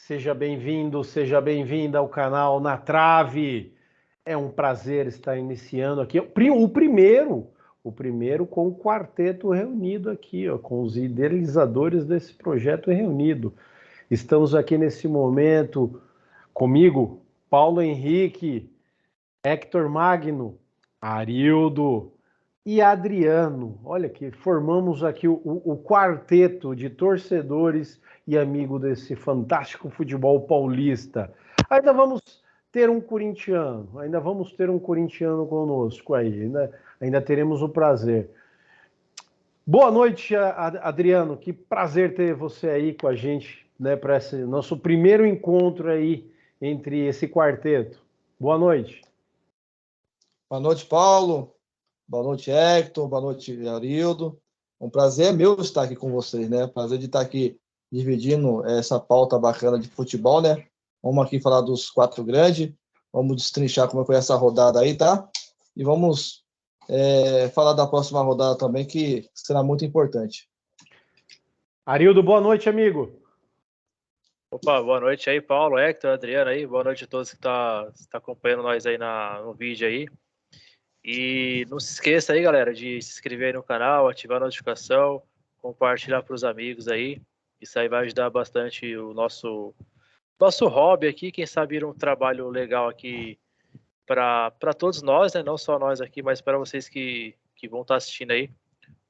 Seja bem-vindo, seja bem-vinda ao canal Na Trave. É um prazer estar iniciando aqui o primeiro com o quarteto reunido aqui, ó, com os idealizadores desse projeto reunido. Estamos aqui nesse momento comigo, Paulo Henrique, Hector Magno, Arildo e Adriano. Olha aqui, formamos aqui o quarteto de torcedores e amigo desse fantástico futebol paulista. Ainda vamos ter um corintiano conosco aí, ainda teremos o prazer. Boa noite, Adriano, que prazer ter você aí com a gente, né, para esse nosso primeiro encontro aí entre esse quarteto. Boa noite. Boa noite, Paulo. Boa noite, Hector. Boa noite, Arildo. Um prazer é meu estar aqui com vocês, né? Prazer de estar aqui dividindo essa pauta bacana de futebol, né? Vamos aqui falar dos quatro grandes. Vamos destrinchar como foi essa rodada aí, tá? E vamos falar da próxima rodada também, que será muito importante. Arildo, boa noite, amigo. Opa, boa noite aí, Paulo, Hector, Adriano aí. Boa noite a todos que tá acompanhando nós aí no vídeo aí. E não se esqueça aí, galera, de se inscrever aí no canal, ativar a notificação, compartilhar para os amigos aí. Isso aí vai ajudar bastante o nosso hobby aqui. Quem sabe ir um trabalho legal aqui para todos nós, né? Não só nós aqui, mas para vocês que vão estar assistindo aí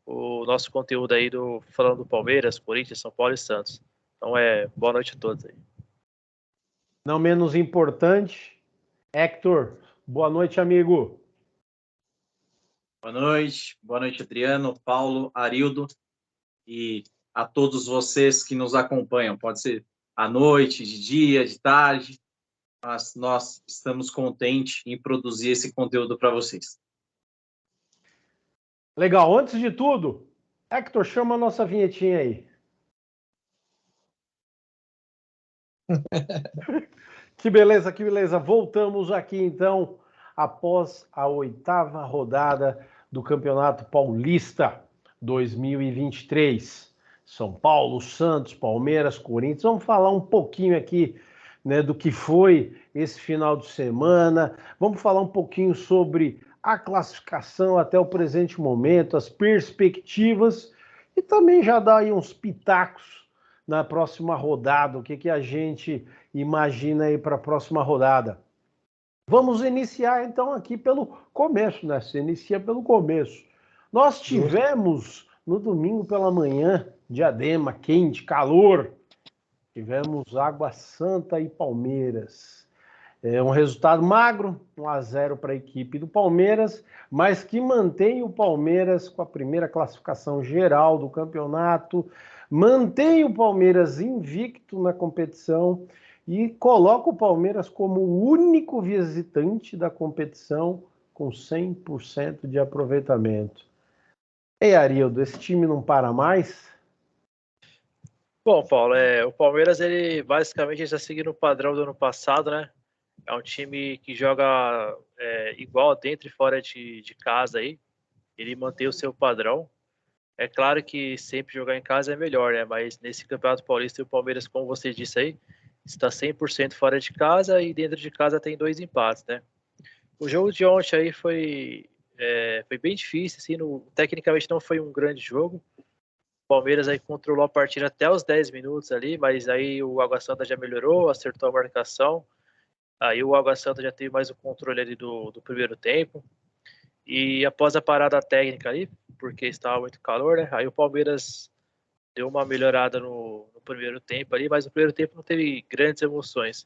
o nosso conteúdo aí falando do Palmeiras, Corinthians, São Paulo e Santos. Então boa noite a todos aí. Não menos importante, Hector, boa noite, amigo. Boa noite, Adriano, Paulo, Arildo e a todos vocês que nos acompanham. Pode ser à noite, de dia, de tarde, mas nós estamos contentes em produzir esse conteúdo para vocês. Legal, antes de tudo, Hector, chama a nossa vinhetinha aí. Que beleza, que beleza. Voltamos aqui então após a 8ª rodada do Campeonato Paulista 2023. São Paulo, Santos, Palmeiras, Corinthians. Vamos falar um pouquinho aqui, né, do que foi esse final de semana. Vamos falar um pouquinho sobre a classificação até o presente momento, as perspectivas e também já dar aí uns pitacos na próxima rodada, o que a gente imagina aí para a próxima rodada. Vamos iniciar então aqui pelo começo, né? Se inicia pelo começo. Nós tivemos no domingo pela manhã, Diadema, quente, calor. Tivemos Água Santa e Palmeiras. Um resultado magro, 1-0 para a equipe do Palmeiras, mas que mantém o Palmeiras com a primeira classificação geral do campeonato, mantém o Palmeiras invicto na competição e coloca o Palmeiras como o único visitante da competição com 100% de aproveitamento. Ei, Arildo, esse time não para mais? Bom, Paulo, o Palmeiras, ele basicamente está seguindo o padrão do ano passado, né? É um time que joga igual dentro e fora de casa aí. Ele mantém o seu padrão. É claro que sempre jogar em casa é melhor, né? Mas nesse Campeonato Paulista, o Palmeiras, como você disse aí, está 100% fora de casa e dentro de casa tem 2 empates, né? O jogo de ontem aí foi bem difícil, assim, tecnicamente não foi um grande jogo. O Palmeiras aí controlou a partida até os 10 minutos ali, mas aí o Água Santa já melhorou, acertou a marcação. Aí o Água Santa já teve mais o controle ali do primeiro tempo. E após a parada técnica ali, porque estava muito calor, né? Aí o Palmeiras deu uma melhorada no primeiro tempo ali, mas no primeiro tempo não teve grandes emoções.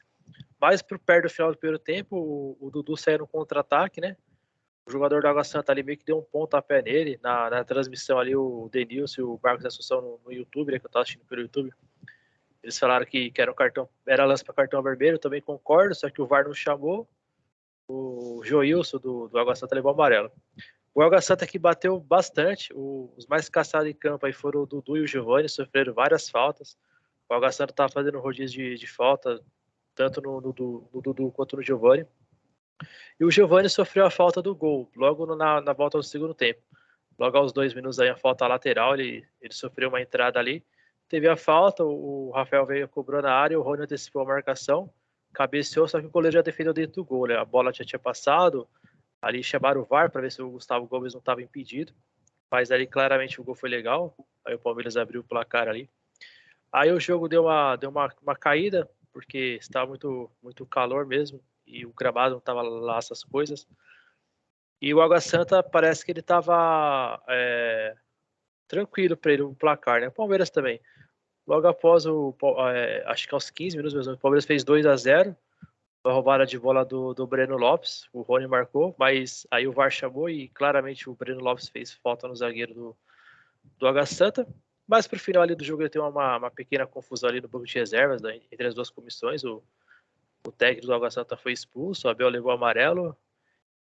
Mas perto do final do primeiro tempo, o Dudu saiu no contra-ataque, né? O jogador da Água Santa ali meio que deu um pontapé nele. Na transmissão ali, o Denilson e o Marcos Assunção no YouTube, né? Que eu tava assistindo pelo YouTube. Eles falaram que era lance para cartão vermelho, eu também concordo, só que o VAR não chamou. O Joilson do Água Santa levou amarelo. O Água Santa que bateu bastante, os mais caçados em campo aí foram o Dudu e o Giovani, sofreram várias faltas. O Água Santa estava fazendo rodízio de falta, tanto no Dudu quanto no Giovani. E o Giovani sofreu a falta do gol, logo na volta do segundo tempo. Logo aos 2 minutos aí, a falta lateral, ele sofreu uma entrada ali. teve a falta, o Rafael veio cobrou na área, o Rony antecipou a marcação, cabeceou, só que o goleiro já defendeu dentro do gol, né? A bola já tinha passado, ali chamaram o VAR para ver se o Gustavo Gomes não estava impedido, mas ali claramente o gol foi legal, aí o Palmeiras abriu o placar ali. Aí o jogo deu uma caída, porque estava muito calor mesmo, e o gramado não estava lá essas coisas. E o Água Santa parece que ele estava tranquilo para ele o placar, né? O Palmeiras também. Logo após acho que aos 15 minutos mesmo, o Palmeiras fez 2-0, a roubada de bola do Breno Lopes, o Rony marcou, mas aí o VAR chamou e claramente o Breno Lopes fez falta no zagueiro do Água Santa. Mas pro final ali do jogo ele tem uma pequena confusão ali no banco de reservas, né, entre as duas comissões. O técnico do Água Santa foi expulso, o Abel levou amarelo.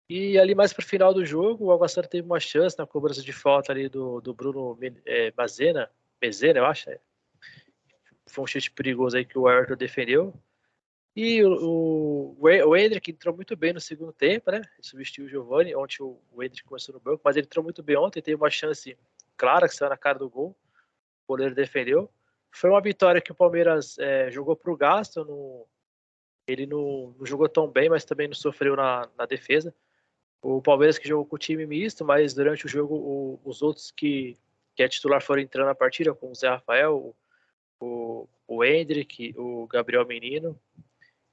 E ali mais pro final do jogo, o Água Santa teve uma chance na cobrança de falta ali do Bruno Mezena, eu acho. Foi um chute perigoso aí que o Ayrton defendeu. E o Endrick entrou muito bem no segundo tempo, né? Ele substituiu o Giovani. Ontem o Endrick começou no banco, mas ele entrou muito bem ontem. Teve uma chance clara que saiu na cara do gol. O goleiro defendeu. Foi uma vitória que o Palmeiras jogou para o gasto. Ele não jogou tão bem, mas também não sofreu na defesa. O Palmeiras que jogou com o time misto, mas durante o jogo os outros que é titular foram entrando na partida, como o Zé Rafael, o Endrick, o Gabriel Menino.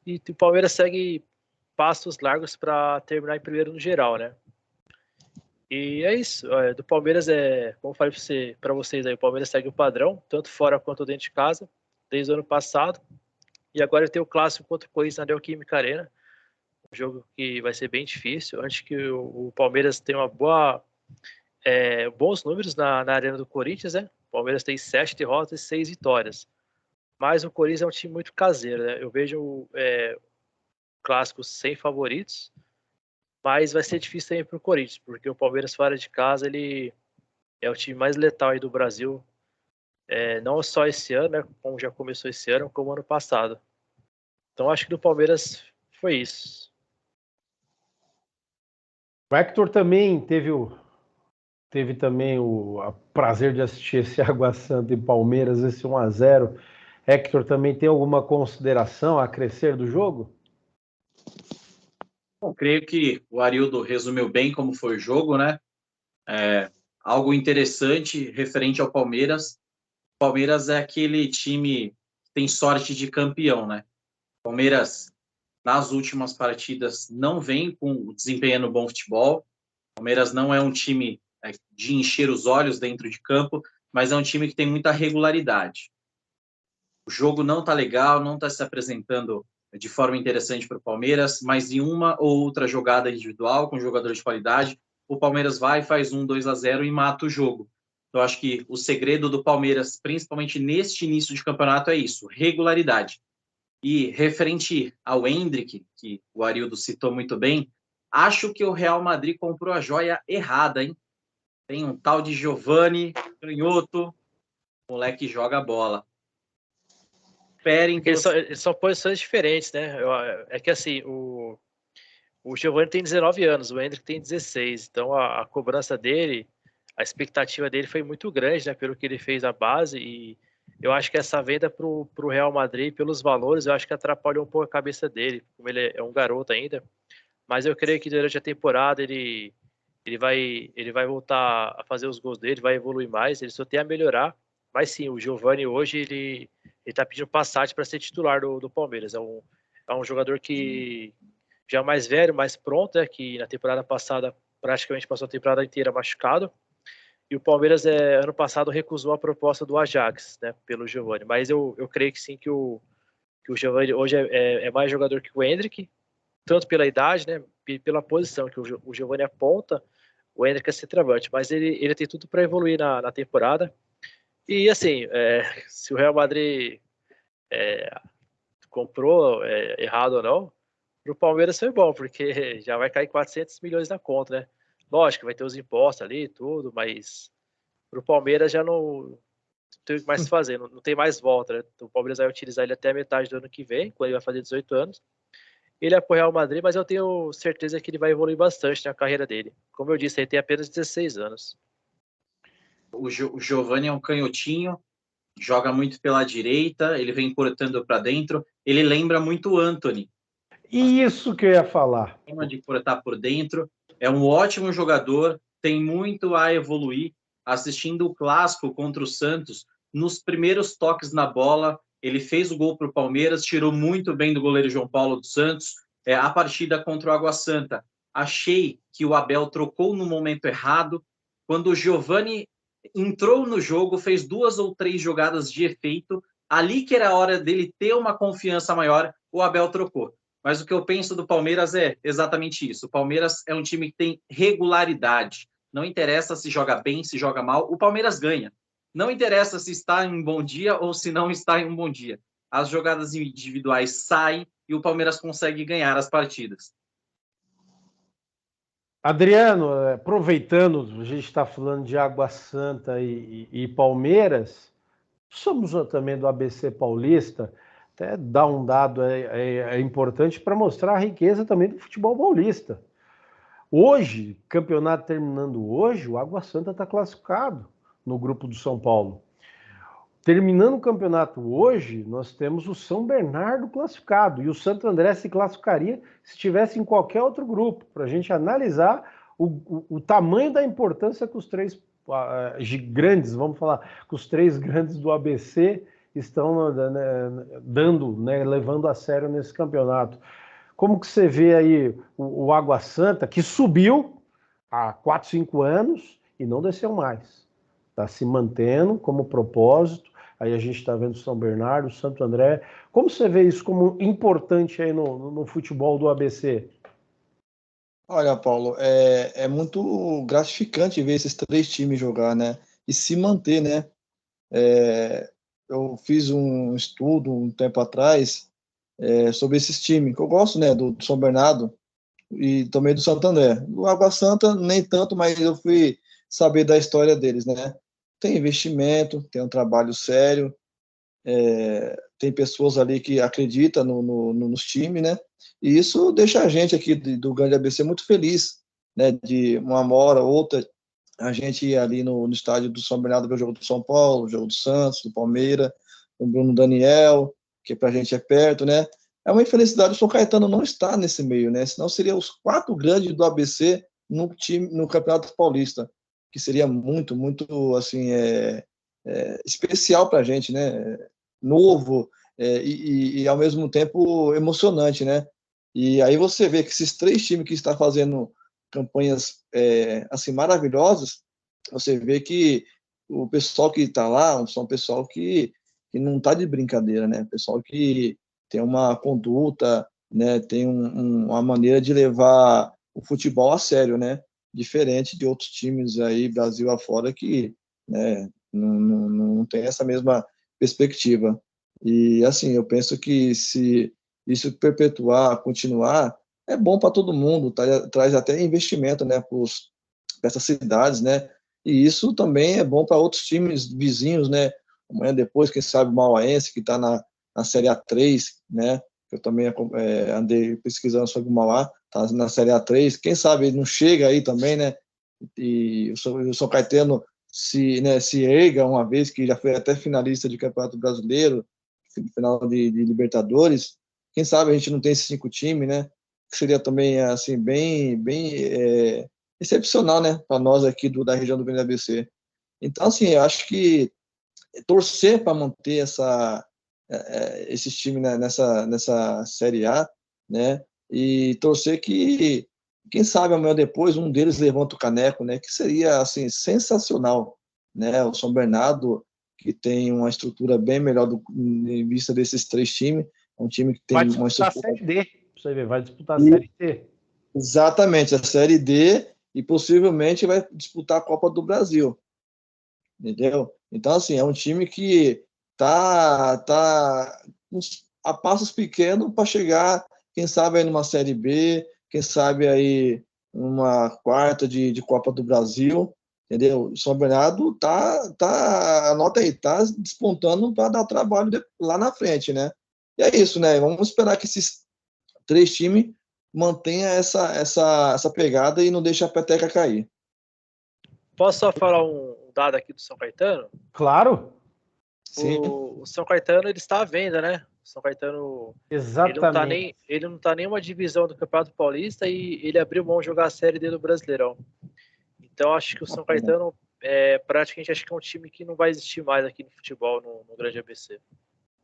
E o Palmeiras segue passos largos para terminar em primeiro no geral, né? E é isso. Do Palmeiras, como eu falei para vocês aí, o Palmeiras segue o padrão, tanto fora quanto dentro de casa, desde o ano passado. E agora tem o clássico contra o Corinthians na Neoquímica Arena, um jogo que vai ser bem difícil. Antes que o Palmeiras tenha bons números na Arena do Corinthians, né? O Palmeiras tem 7 derrotas e 6 vitórias. Mas o Corinthians é um time muito caseiro, né? Eu vejo clássicos sem favoritos, mas vai ser difícil também para o Corinthians, porque o Palmeiras fora de casa, ele é o time mais letal aí do Brasil, não só esse ano, né, como já começou esse ano, como ano passado. Então acho que do Palmeiras foi isso. O Hector também teve também o prazer de assistir esse Água Santa e Palmeiras, esse 1-0. Hector também tem alguma consideração a acrescer do jogo? Bom, creio que o Arildo resumiu bem como foi o jogo, né? Algo interessante referente ao Palmeiras. O Palmeiras é aquele time que tem sorte de campeão, né? O Palmeiras, nas últimas partidas, não vem desempenhando bom futebol. O Palmeiras não é um time de encher os olhos dentro de campo, mas é um time que tem muita regularidade. O jogo não está legal, não está se apresentando de forma interessante para o Palmeiras, mas em uma ou outra jogada individual, com jogador de qualidade, o Palmeiras vai, faz 2-0 e mata o jogo. Então, acho que o segredo do Palmeiras, principalmente neste início de campeonato, é isso, regularidade. E referente ao Endrick, que o Arildo citou muito bem, acho que o Real Madrid comprou a joia errada, hein? Tem um tal de Giovani, canhoto, o moleque joga bola. Eles são posições diferentes, né? É que assim, o Giovani tem 19 anos, o Endrick tem 16, então a cobrança dele, a expectativa dele foi muito grande, né? Pelo que ele fez na base, e eu acho que essa venda pro Real Madrid, pelos valores, eu acho que atrapalhou um pouco a cabeça dele, como ele é um garoto ainda, mas eu creio que durante a temporada ele vai voltar a fazer os gols dele, vai evoluir mais, ele só tem a melhorar. Mas sim, o Giovani hoje ele tá pedindo passagem para ser titular do Palmeiras. É um jogador que já é mais velho, mais pronto, né? Que na temporada passada praticamente passou a temporada inteira machucado. E o Palmeiras ano passado recusou a proposta do Ajax, né? Pelo Giovani. Mas eu creio que sim, que o Giovani hoje é mais jogador que o Endrick, tanto pela idade, né? Pela posição, que o Giovani é ponta, o Endrick é centroavante, mas ele tem tudo para evoluir na temporada. E assim, se o Real Madrid comprou errado ou não, para o Palmeiras foi bom, porque já vai cair 400 milhões na conta, né? Lógico, vai ter os impostos ali e tudo, mas para o Palmeiras já não tem mais o que fazer, não tem mais volta, né? Então, o Palmeiras vai utilizar ele até a metade do ano que vem, quando ele vai fazer 18 anos. Ele é pro Real Madrid, mas eu tenho certeza que ele vai evoluir bastante na carreira dele. Como eu disse, ele tem apenas 16 anos. O Giovani é um canhotinho, joga muito pela direita, ele vem cortando para dentro, ele lembra muito o Antony. Isso que eu ia falar. De cortar por dentro, é um ótimo jogador, tem muito a evoluir. Assistindo o clássico contra o Santos, nos primeiros toques na bola, ele fez o gol para o Palmeiras, tirou muito bem do goleiro João Paulo dos Santos. A partida contra o Água Santa, achei que o Abel trocou no momento errado. Quando o Giovani entrou no jogo, fez 2 ou 3 jogadas de efeito, ali que era a hora dele ter uma confiança maior, o Abel trocou. Mas o que eu penso do Palmeiras é exatamente isso. O Palmeiras é um time que tem regularidade. Não interessa se joga bem, se joga mal, o Palmeiras ganha. Não interessa se está em um bom dia ou se não está em um bom dia. As jogadas individuais saem e o Palmeiras consegue ganhar as partidas. Adriano, aproveitando, a gente está falando de Água Santa e Palmeiras, somos também do ABC Paulista, até dar um dado importante para mostrar a riqueza também do futebol paulista. Hoje, campeonato terminando hoje, o Água Santa está classificado no grupo do São Paulo. Terminando o campeonato hoje, nós temos o São Bernardo classificado e o Santo André se classificaria se estivesse em qualquer outro grupo, para a gente analisar o tamanho da importância que os três grandes, vamos falar, que os três grandes do ABC estão dando, levando a sério nesse campeonato. Como que você vê aí o Água Santa, que subiu há 4, 5 anos e não desceu mais? Está se mantendo como propósito. Aí a gente está vendo São Bernardo, Santo André. Como você vê isso como importante aí no futebol do ABC? Olha, Paulo, é muito gratificante ver esses 3 times jogar, né? E se manter, né? Eu fiz um estudo um tempo atrás sobre esses times, que eu gosto, né? Do São Bernardo e também do Santo André. Do Água Santa, nem tanto, mas eu fui saber da história deles, né? Tem investimento, tem um trabalho sério, tem pessoas ali que acreditam nos times, né? E isso deixa a gente aqui do Grande ABC muito feliz, né? De uma hora ou outra a gente ir ali no estádio do São Bernardo ver o jogo do São Paulo, o jogo do Santos, do Palmeiras, o Bruno Daniel, que pra gente é perto, né? É uma infelicidade o São Caetano não estar nesse meio, né? Senão seria os 4 grandes do ABC no Campeonato Paulista, que seria muito, muito, assim, especial pra gente, né? Novo e ao mesmo tempo emocionante, né? E aí você vê que esses 3 times que estão fazendo campanhas assim maravilhosas, você vê que o pessoal que está lá são pessoal que não está de brincadeira, né? Pessoal que tem uma conduta, né? Tem uma maneira de levar o futebol a sério, né? Diferente de outros times aí Brasil afora que, né? Não tem essa mesma perspectiva. E assim, eu penso que se isso perpetuar, continuar, é bom para todo mundo, traz até investimento, né, para essas cidades, né, e isso também é bom para outros times vizinhos, né, amanhã depois, quem sabe o Mauaense, que está na Série A3, né, eu também andei pesquisando sobre o Mauá, está na Série A3, quem sabe ele não chega aí também, né, e o São Caetano se erga uma vez, que já foi até finalista de Campeonato Brasileiro, final de Libertadores, quem sabe a gente não tem esses 5 times, né? Que seria também assim bem excepcional, né? Para nós aqui da região do Grande ABC. Então, assim, eu acho que torcer para manter esses times nessa Série A, né? E torcer que, quem sabe amanhã depois um deles levanta o caneco, né? Que seria assim sensacional, né? O São Bernardo, que tem uma estrutura bem melhor em vista desses 3 times, um time que tem Vai uma disputar estrutura... a Série D, você vê, vai disputar a Série D. Exatamente, a Série D, e possivelmente vai disputar a Copa do Brasil, entendeu? Então, assim, é um time que tá a passos pequenos para chegar, quem sabe aí numa Série B, quem sabe aí numa quarta de Copa do Brasil, entendeu? O São Bernardo anota aí, tá despontando para dar trabalho lá na frente, né? E é isso, né? Vamos esperar que esses 3 times mantenham essa pegada e não deixe a peteca cair. Posso só falar um dado aqui do São Caetano? Claro. Sim. O São Caetano, ele está à venda, né? O São Caetano, Exatamente. ele não tá nem uma divisão do Campeonato Paulista e ele abriu mão de jogar a Série D do Brasileirão. Então, acho que o São Caetano, praticamente, acho que é um time que não vai existir mais aqui no futebol, no Grande ABC.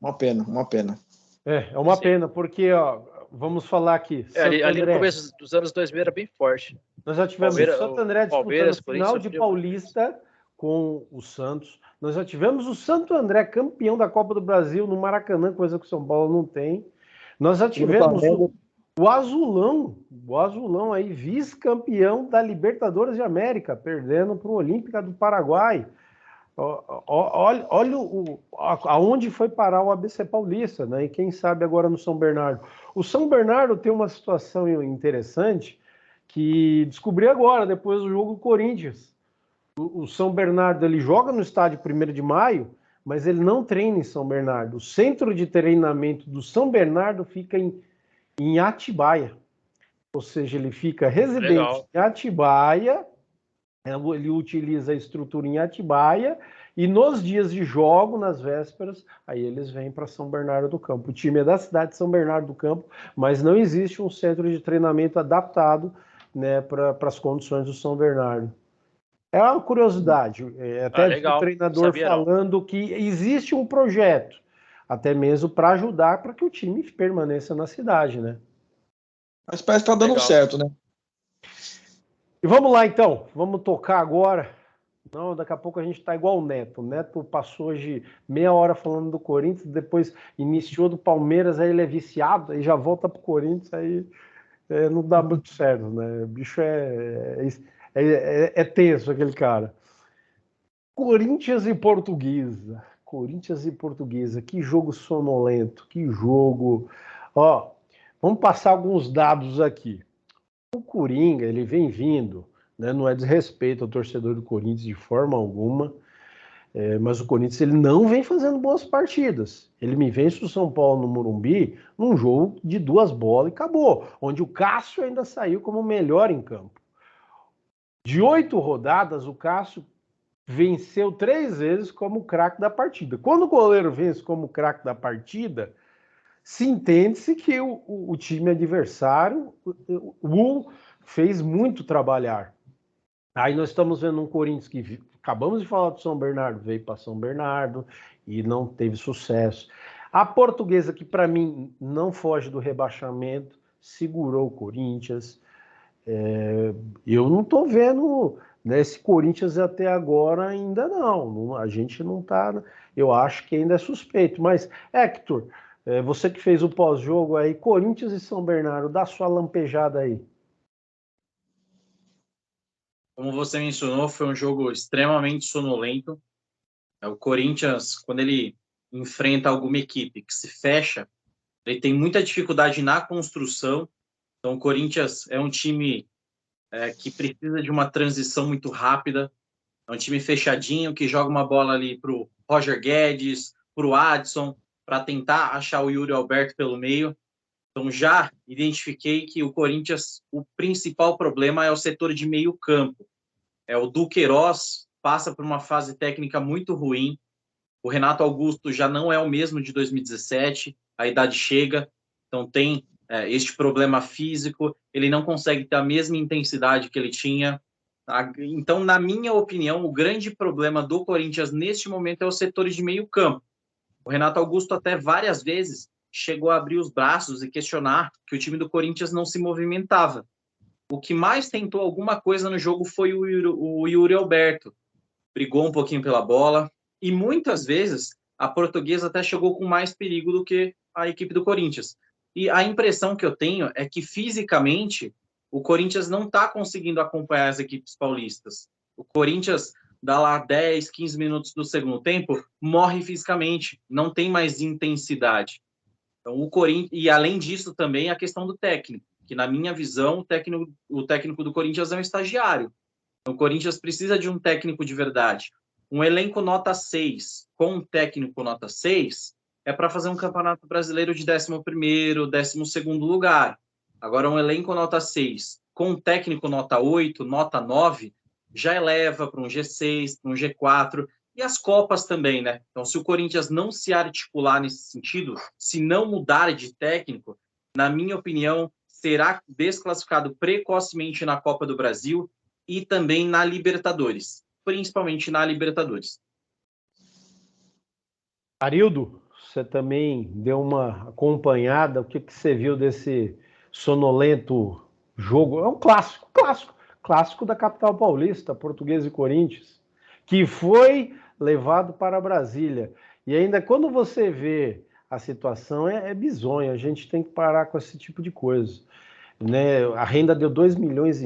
Uma pena, uma pena. É uma pena, porque, ó, vamos falar aqui, Santo ali no André. começo dos anos 2000 era bem forte. Nós já tivemos o Santo André disputando final de Corinthians, Paulista com o Santos. Nós já tivemos o Santo André campeão da Copa do Brasil no Maracanã, coisa que o São Paulo não tem. Nós já tivemos o Azulão aí, vice-campeão da Libertadores de América, perdendo para o Olímpica do Paraguai. Olha aonde foi parar o ABC Paulista, né? E quem sabe agora no São Bernardo. O São Bernardo tem uma situação interessante que descobri agora, depois do jogo do Corinthians. O São Bernardo, ele joga no estádio 1º de Maio, mas ele não treina em São Bernardo. O centro de treinamento do São Bernardo fica em Atibaia. Ou seja, ele fica residente em Atibaia, ele utiliza a estrutura em Atibaia, e nos dias de jogo, nas vésperas, aí eles vêm para São Bernardo do Campo. O time é da cidade de São Bernardo do Campo, mas não existe um centro de treinamento adaptado, né, para as condições do São Bernardo. É uma curiosidade, até o treinador falando que existe um projeto, até mesmo para ajudar para que o time permaneça na cidade, né? Mas parece que está dando certo, né? E vamos lá, então. Vamos tocar agora. Não, daqui a pouco a gente está igual o Neto. O Neto passou hoje meia hora falando do Corinthians, depois iniciou do Palmeiras, aí ele é viciado, aí já volta para o Corinthians, aí não dá muito certo, né? O bicho é tenso, aquele cara. Corinthians e Portuguesa. Corinthians e Portuguesa. Que jogo sonolento, que jogo... Ó, vamos passar alguns dados aqui. O Coringa, ele vem vindo, né? Não é desrespeito ao torcedor do Corinthians de forma alguma, mas o Corinthians ele não vem fazendo boas partidas. Ele me vence o São Paulo no Morumbi num jogo de 2 bolas e acabou, onde o Cássio ainda saiu como o melhor em campo. De 8 rodadas, o Cássio venceu 3 vezes como craque da partida. Quando o goleiro vence como craque da partida, se entende-se que o time adversário fez muito trabalhar. Aí nós estamos vendo um Corinthians que acabamos de falar do São Bernardo, veio para São Bernardo e não teve sucesso. A Portuguesa, que para mim não foge do rebaixamento, segurou o Corinthians. Eu não estou vendo esse Corinthians até agora ainda não. A gente não está. Eu acho que ainda é suspeito. Mas, Hector, você que fez o pós-jogo aí, Corinthians e São Bernardo, dá sua lampejada aí. Como você mencionou, foi um jogo extremamente sonolento. O Corinthians, quando ele enfrenta alguma equipe que se fecha, ele tem muita dificuldade na construção. Então, o Corinthians é um time que precisa de uma transição muito rápida. É um time fechadinho, que joga uma bola ali para o Roger Guedes, para o Adson, para tentar achar o Yuri Alberto pelo meio. Então, já identifiquei que o Corinthians, o principal problema é o setor de meio campo. O Duqueiroz passa por uma fase técnica muito ruim. O Renato Augusto já não é o mesmo de 2017, a idade chega, então tem este problema físico, ele não consegue ter a mesma intensidade que ele tinha. Então, na minha opinião, o grande problema do Corinthians neste momento é o setor de meio campo. O Renato Augusto até várias vezes chegou a abrir os braços e questionar que o time do Corinthians não se movimentava. O que mais tentou alguma coisa no jogo foi o Yuri Alberto. Brigou um pouquinho pela bola e muitas vezes a Portuguesa até chegou com mais perigo do que a equipe do Corinthians. E a impressão que eu tenho é que fisicamente o Corinthians não está conseguindo acompanhar as equipes paulistas. O Corinthians dá lá 10, 15 minutos do segundo tempo, morre fisicamente, não tem mais intensidade. Então, o Corinthians, e além disso também a questão do técnico, que na minha visão o técnico do Corinthians é um estagiário. Então, o Corinthians precisa de um técnico de verdade. Um elenco nota 6 com um técnico nota 6 é para fazer um campeonato brasileiro de 11º, 12º lugar. Agora, um elenco nota 6 com um técnico nota 8, nota 9, já eleva para um G6, para um G4, e as Copas também, né? Então, se o Corinthians não se articular nesse sentido, se não mudar de técnico, na minha opinião, será desclassificado precocemente na Copa do Brasil e também na Libertadores, principalmente na Libertadores. Arildo, você também deu uma acompanhada, o que você viu desse sonolento jogo? É um clássico da capital paulista, Portuguesa e Corinthians, que foi levado para Brasília. E ainda quando você vê a situação, é bizonha, a gente tem que parar com esse tipo de coisa. Né? A renda deu 2,5 milhões.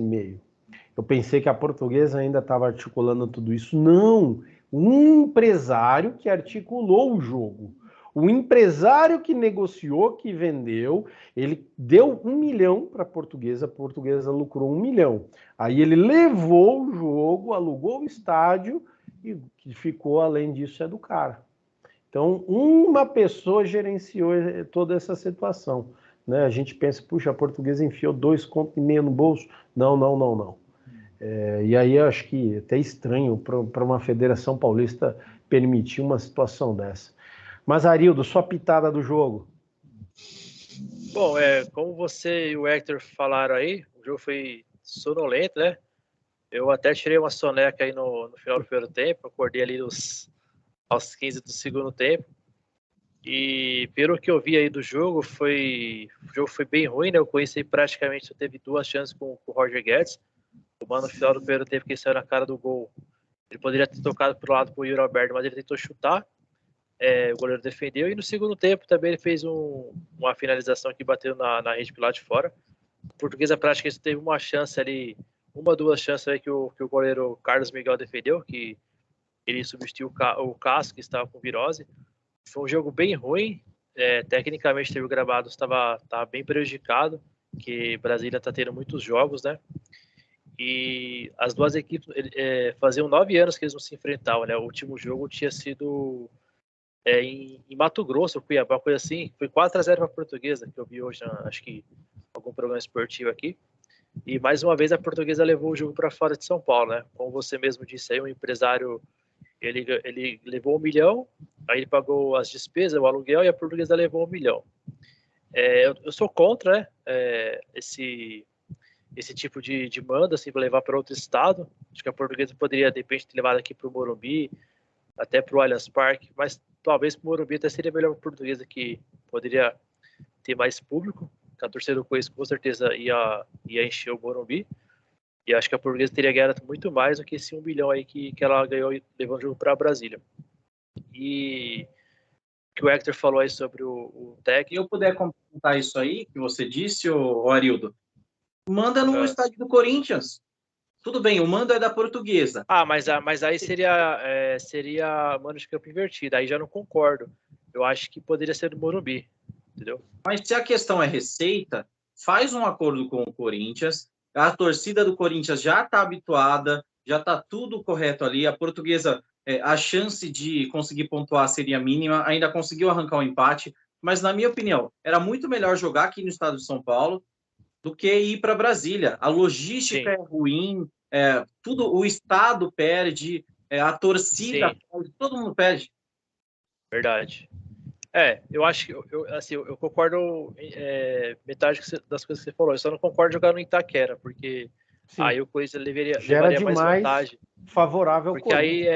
Eu pensei que a Portuguesa ainda estava articulando tudo isso. Não! Um empresário que articulou o jogo. O empresário que negociou, que vendeu, ele deu 1 milhão para a Portuguesa lucrou 1 milhão. Aí ele levou o jogo, alugou o estádio e o que ficou além disso é do cara. Então, uma pessoa gerenciou toda essa situação. Né? A gente pensa, puxa, a Portuguesa enfiou 2,5 contos no bolso. Não. E aí eu acho que até estranho para uma Federação Paulista permitir uma situação dessa. Mas, Arildo, sua pitada do jogo. Bom, como você e o Hector falaram aí, o jogo foi sonolento, né? Eu até tirei uma soneca aí no final do primeiro tempo, acordei ali aos 15 do segundo tempo. E pelo que eu vi aí do jogo, o jogo foi bem ruim, né? O Corinthians praticamente só teve 2 chances com o Roger Guedes. O mano, no final do primeiro tempo, que ele saiu na cara do gol, ele poderia ter tocado pro lado pro Yuri Alberto, mas ele tentou chutar. O goleiro defendeu. E no segundo tempo também ele fez uma finalização que bateu na rede pelo lado de fora. O Portuguesa praticamente teve uma chance ali, 2 chances aí que o goleiro Carlos Miguel defendeu, que ele substituiu o Cássio, que estava com virose. Foi um jogo bem ruim. Tecnicamente, o gramado estava bem prejudicado, que Brasília está tendo muitos jogos, né? E as duas equipes faziam 9 anos que eles não se enfrentavam, né? O último jogo tinha sido em Mato Grosso, Cuiabá, coisa assim. Foi 4-0 para a Portuguesa, que eu vi hoje, acho que algum programa esportivo aqui. E mais uma vez a Portuguesa levou o jogo para fora de São Paulo, né? Como você mesmo disse aí, o empresário ele levou 1 milhão, aí ele pagou as despesas, o aluguel, e a Portuguesa levou 1 milhão. Eu sou contra, né? Esse tipo de manda, assim, para levar para outro estado. Acho que a Portuguesa poderia, de repente, ter levado aqui para o Morumbi, até para o Allianz Parque, mas talvez para o Morumbi até seria melhor para a Portuguesa, que poderia ter mais público, que a torcida do Corinthians com certeza ia encher o Morumbi, e acho que a Portuguesa teria ganhado muito mais do que esse 1 milhão aí que ela ganhou levando o jogo para Brasília. E que o Hector falou aí sobre o técnico. Se eu puder complementar isso aí que você disse, ô Arildo, manda no estádio do Corinthians. Tudo bem, o mando é da Portuguesa. Mas aí seria mano de campo invertido. Aí já não concordo. Eu acho que poderia ser do Morumbi, entendeu? Mas se a questão é receita, faz um acordo com o Corinthians. A torcida do Corinthians já está habituada, já está tudo correto ali. A Portuguesa, a chance de conseguir pontuar seria mínima. Ainda conseguiu arrancar um empate. Mas, na minha opinião, era muito melhor jogar aqui no estado de São Paulo do que ir para Brasília. A logística é ruim, tudo, o Estado perde, a torcida perde, todo mundo perde. Verdade. Eu acho que eu concordo metade das coisas que você falou. Eu só não concordo jogar no Itaquera, porque aí o Corinthians levaria mais vantagem. Favorável ao porque aí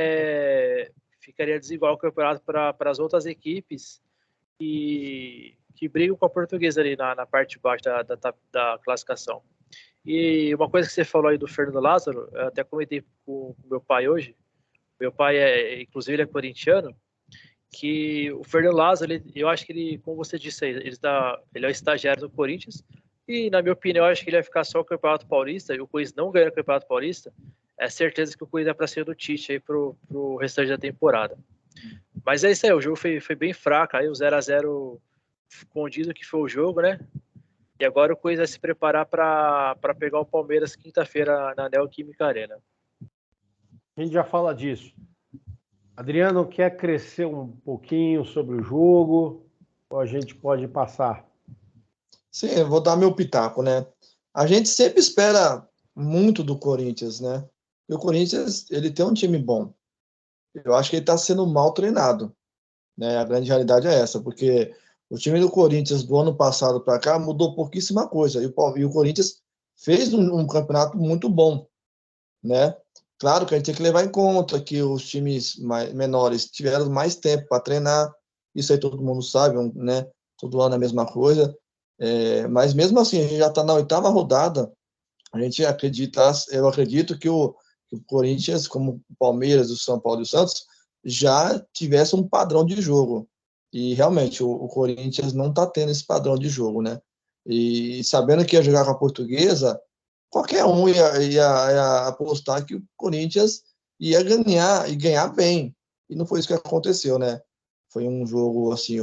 ficaria desigual o campeonato para as outras equipes que brigam com a Portuguesa ali na parte de baixo da classificação. E uma coisa que você falou aí do Fernando Lázaro, eu até comentei com meu pai hoje. Meu pai inclusive, ele é corintiano, que o Fernando Lázaro, eu acho que ele, como você disse aí, ele é o estagiário do Corinthians, e na minha opinião, eu acho que ele vai ficar só o Campeonato Paulista, e o Corinthians não ganha o Campeonato Paulista, é certeza que o Corinthians é para ser do Tite aí pro restante da temporada. Mas é isso aí, o jogo foi bem fraco, aí o 0-0 escondido que foi o jogo, né? E agora o Corinthians vai se preparar para pegar o Palmeiras quinta-feira na Neoquímica Arena. A gente já fala disso. Adriano, quer crescer um pouquinho sobre o jogo? Ou a gente pode passar? Sim, eu vou dar meu pitaco, né? A gente sempre espera muito do Corinthians, né? E o Corinthians, ele tem um time bom. eu acho que ele está sendo mal treinado, né? A grande realidade é essa, porque o time do Corinthians do ano passado para cá mudou pouquíssima coisa, e o Corinthians fez um campeonato muito bom, né? Claro que a gente tem que levar em conta que os times menores tiveram mais tempo para treinar, isso aí todo mundo sabe, né? Todo ano é a mesma coisa, mas mesmo assim, a gente já está na 8ª rodada, a gente acredita, eu acredito que o Corinthians, como o Palmeiras, o São Paulo e o Santos, já tivesse um padrão de jogo. E realmente o Corinthians não está tendo esse padrão de jogo, né? E sabendo que ia jogar com a Portuguesa, qualquer um ia apostar que o Corinthians ia ganhar e ganhar bem. E não foi isso que aconteceu, né? Foi um jogo assim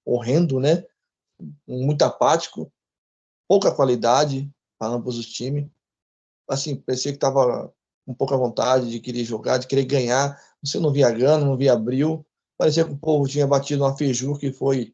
horrendo, né? Muito apático, pouca qualidade para ambos os times. Assim, parecia que estava com pouca vontade de querer jogar, de querer ganhar. Você não via Gana, não via Abril. Parecia que o povo tinha batido uma feiju que foi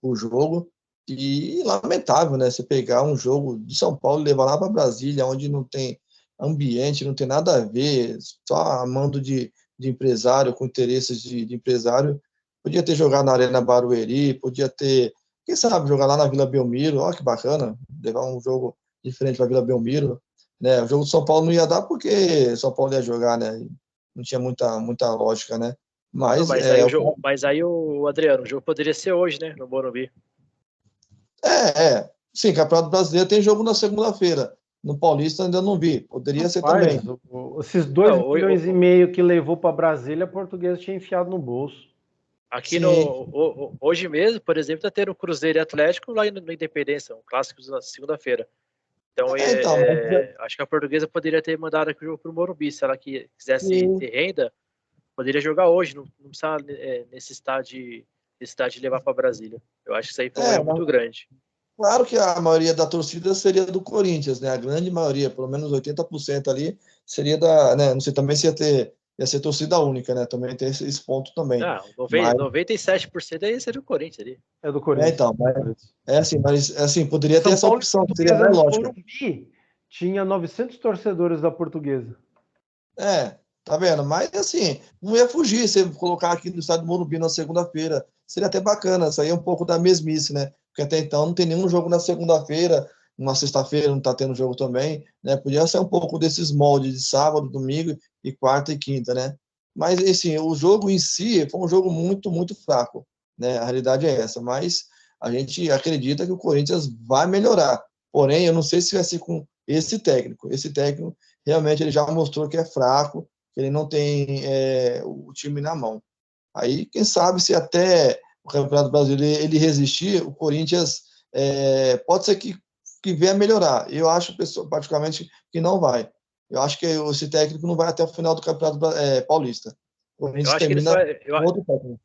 o jogo. E lamentável, né? Você pegar um jogo de São Paulo e levar lá para Brasília, onde não tem ambiente, não tem nada a ver, só a mando de empresário, com interesses de empresário. Podia ter jogado na Arena Barueri, podia ter, quem sabe, jogar lá na Vila Belmiro. Olha que bacana, levar um jogo diferente para a Vila Belmiro. Né? O jogo do São Paulo não ia dar porque São Paulo ia jogar, né? Não tinha muita lógica, né? Não, Mas mas aí o Adriano, o jogo poderia ser hoje, né, no Morumbi. Sim, Campeonato Brasileiro tem jogo na segunda-feira. No Paulista ainda não vi. Poderia ser também. Esses 2,5 milhões que levou para Brasília, a Portuguesa tinha enfiado no bolso. Aqui hoje mesmo, por exemplo, está tendo Cruzeiro e Atlético lá no Independência, um clássico na segunda-feira. Então, acho que a Portuguesa poderia ter mandado aqui o jogo para o Morumbi. Se ela quisesse ter renda, poderia jogar hoje. Não precisa necessidade de levar para Brasília. Eu acho que isso aí foi um erro muito grande. Claro que a maioria da torcida seria do Corinthians, né? A grande maioria, pelo menos 80% ali, seria da. Né? Não sei também se ia ser torcida única, né? Também tem esse ponto também. 97% aí seria o Corinthians ali. É do Corinthians. Então, mas assim, poderia ter essa opção, que seria mais lógico. Morumbi tinha 900 torcedores da Portuguesa. Tá vendo? Mas assim, não ia fugir se colocar aqui no estádio do Morumbi na segunda-feira. Seria até bacana, sair um pouco da mesmice, né? Porque até então não tem nenhum jogo na segunda-feira, na sexta-feira não tá tendo jogo também, né? Podia ser um pouco desses moldes de sábado, domingo e quarta e quinta, né? Mas assim, o jogo em si foi um jogo muito, muito fraco, né? A realidade é essa, mas a gente acredita que o Corinthians vai melhorar. Porém, eu não sei se vai ser com esse técnico. Esse técnico realmente ele já mostrou que é fraco, que ele não tem o time na mão. Aí, quem sabe, se até o Campeonato Brasileiro ele resistir, o Corinthians pode ser que venha melhorar. Eu acho, particularmente, que não vai. Eu acho que esse técnico não vai até o final do Campeonato Paulista. O Corinthians termina outro técnico.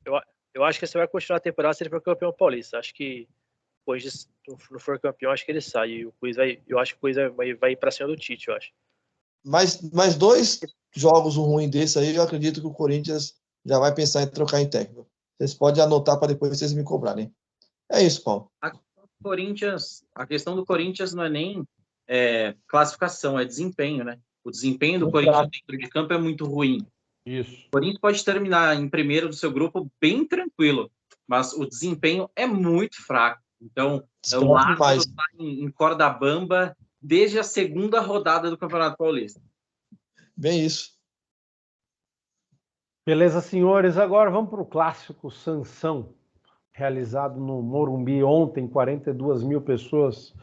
Eu acho que você vai continuar a temporada se ele for campeão paulista. Acho que depois não for campeão, acho que ele sai. E eu acho que o Cuiz vai ir para cima do Tite, eu acho. Mas 2 jogos ruins desse aí, eu acredito que o Corinthians já vai pensar em trocar em técnico. Vocês podem anotar para depois vocês me cobrarem. É isso, Paulo. A questão do Corinthians não é nem classificação, é desempenho, né? O desempenho do Corinthians dentro de campo é muito ruim. Isso. O Corinthians pode terminar em primeiro do seu grupo bem tranquilo, mas o desempenho é muito fraco. Então, o Lázaro está em corda bamba desde a segunda rodada do Campeonato Paulista. Bem isso. Beleza, senhores. Agora vamos para o clássico Sansão, realizado no Morumbi ontem, 42 mil pessoas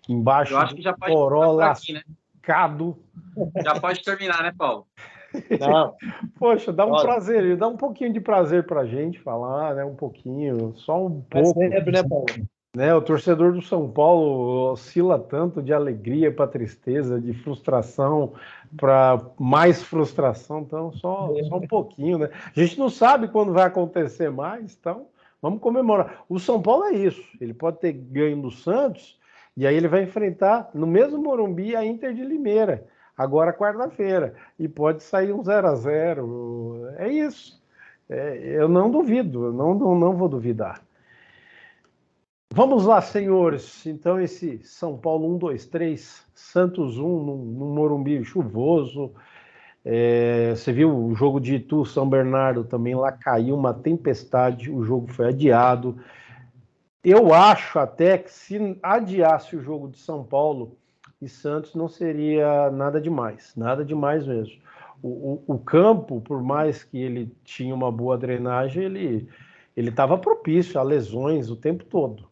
embaixo. Eu acho que já pode Corolla aqui, né? Já pode terminar, né, Paulo? Não. Poxa, dá um prazer, dá um pouquinho de prazer para a gente falar, né? Um pouquinho, só um pouco. Sempre, né, Paulo? Né, o torcedor do São Paulo oscila tanto de alegria para tristeza, de frustração para mais frustração, então só um pouquinho, né? A gente não sabe quando vai acontecer mais, então vamos comemorar. O São Paulo é isso, ele pode ter ganho do Santos e aí ele vai enfrentar no mesmo Morumbi a Inter de Limeira, agora quarta-feira, e pode sair um 0-0, é isso. Eu não duvido, não vou duvidar. Vamos lá, senhores. Então, esse São Paulo 1, 2, 3, Santos 1, num Morumbi chuvoso. Você viu o jogo de Itu, São Bernardo também, lá caiu uma tempestade, o jogo foi adiado. Eu acho até que se adiasse o jogo de São Paulo e Santos não seria nada demais mesmo. O campo, por mais que ele tinha uma boa drenagem, ele estava propício a lesões o tempo todo.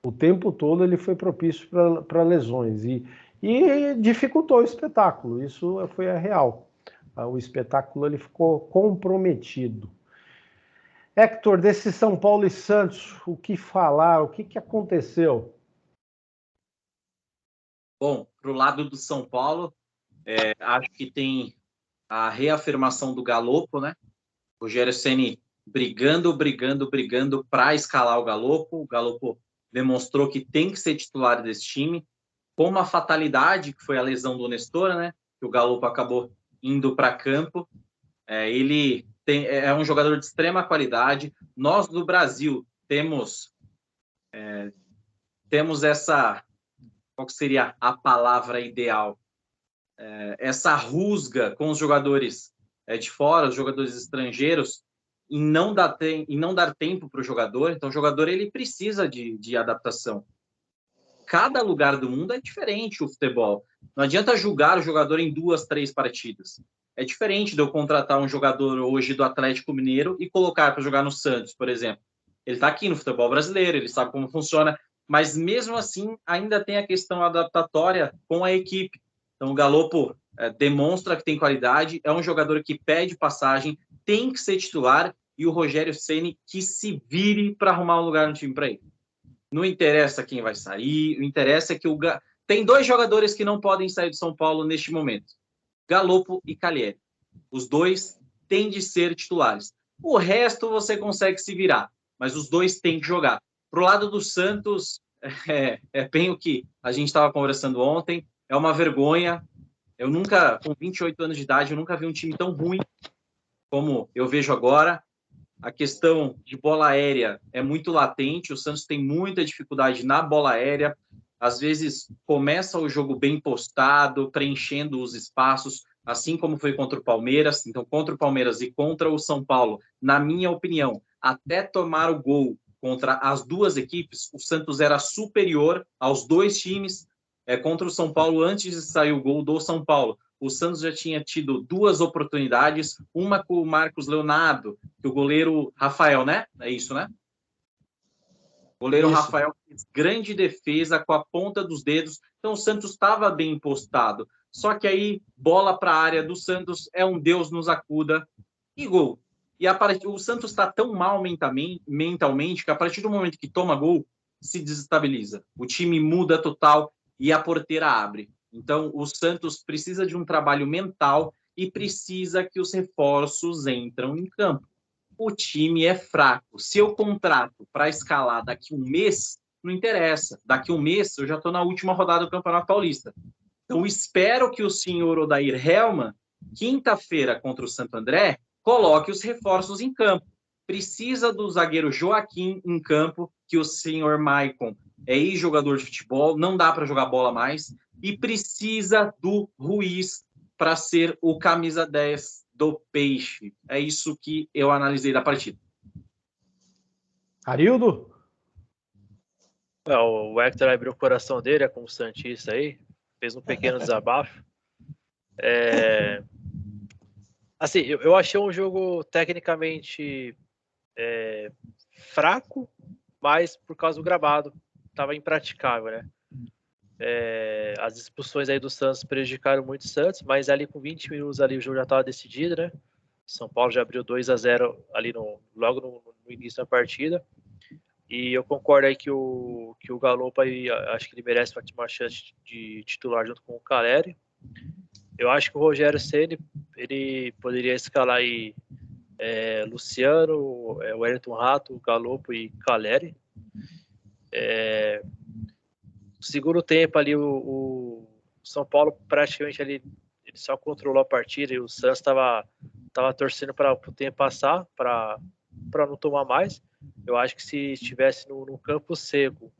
O tempo todo ele foi propício para lesões e dificultou o espetáculo, isso foi a real. O espetáculo ele ficou comprometido. Hector, desse São Paulo e Santos, o que falar, o que aconteceu? Bom, para o lado do São Paulo, acho que tem a reafirmação do Galopo, né? O Rogério Ceni brigando para escalar o Galopo. O Galopo demonstrou que tem que ser titular desse time. Com uma fatalidade, que foi a lesão do Nestor, né? Que o Galopo acabou indo para campo. Ele é um jogador de extrema qualidade. Nós, do Brasil, temos essa... Qual seria a palavra ideal? Essa rusga com os jogadores de fora, os jogadores estrangeiros, e não dar tempo para o jogador. Então, o jogador ele precisa de adaptação. Cada lugar do mundo é diferente o futebol. Não adianta julgar o jogador em 2, 3 partidas. É diferente de eu contratar um jogador hoje do Atlético Mineiro e colocar para jogar no Santos, por exemplo. Ele está aqui no futebol brasileiro, ele sabe como funciona, mas mesmo assim ainda tem a questão adaptatória com a equipe. Então o Galopo demonstra que tem qualidade, é um jogador que pede passagem, tem que ser titular, e o Rogério Ceni que se vire para arrumar um lugar no time para ele. Não interessa quem vai sair, o interessa é que tem 2 jogadores que não podem sair do São Paulo neste momento, Galopo e Calleri. Os 2 têm de ser titulares. O resto você consegue se virar, mas os 2 têm que jogar. Pro lado do Santos, é bem o que a gente estava conversando ontem, é uma vergonha. Eu nunca, com 28 anos de idade, eu nunca vi um time tão ruim como eu vejo agora. A questão de bola aérea é muito latente, o Santos tem muita dificuldade na bola aérea, às vezes começa o jogo bem postado, preenchendo os espaços, assim como foi contra o Palmeiras. Então, contra o Palmeiras e contra o São Paulo, na minha opinião, até tomar o gol contra as 2 equipes, o Santos era superior aos 2 times. Contra o São Paulo, antes de sair o gol do São Paulo, o Santos já tinha tido 2 oportunidades, uma com o Marcos Leonardo, que o goleiro Rafael, né? É isso, né? O goleiro Isso. Rafael fez grande defesa com a ponta dos dedos, então o Santos estava bem postado. Só que aí, bola para a área do Santos, é um Deus nos acuda e gol. E o Santos está tão mal mentalmente que a partir do momento que toma gol, se desestabiliza. O time muda total e a porteira abre. Então, o Santos precisa de um trabalho mental e precisa que os reforços entram em campo. O time é fraco. Se eu contrato para escalar daqui um mês, não interessa. Daqui um mês, eu já estou na última rodada do Campeonato Paulista. Então, espero que o senhor Odair Hellmann, quinta-feira contra o Santo André, coloque os reforços em campo. Precisa do zagueiro Joaquim em campo, que o senhor Maicon é ex-jogador de futebol, não dá para jogar bola mais, e precisa do Ruiz para ser o camisa 10 do Peixe. É isso que eu analisei da partida. Arildo? O Hector abriu o coração dele, como santista aí, fez um pequeno desabafo. Assim, eu achei um jogo tecnicamente fraco, mas por causa do gramado, estava impraticável, né? As expulsões aí do Santos prejudicaram muito o Santos, mas ali com 20 minutos ali o jogo já estava decidido, né? São Paulo já abriu 2-0 ali logo no início da partida. E eu concordo aí que o Galopo aí, acho que ele merece uma chance de titular junto com o Calleri. Eu acho que o Rogério Ceni ele poderia escalar aí Luciano, Wellington Rato, Galopo e Calleri. No segundo tempo ali o São Paulo praticamente ele só controlou a partida e o Santos estava torcendo para o tempo passar, para não tomar mais. Eu acho que se estivesse no campo seco,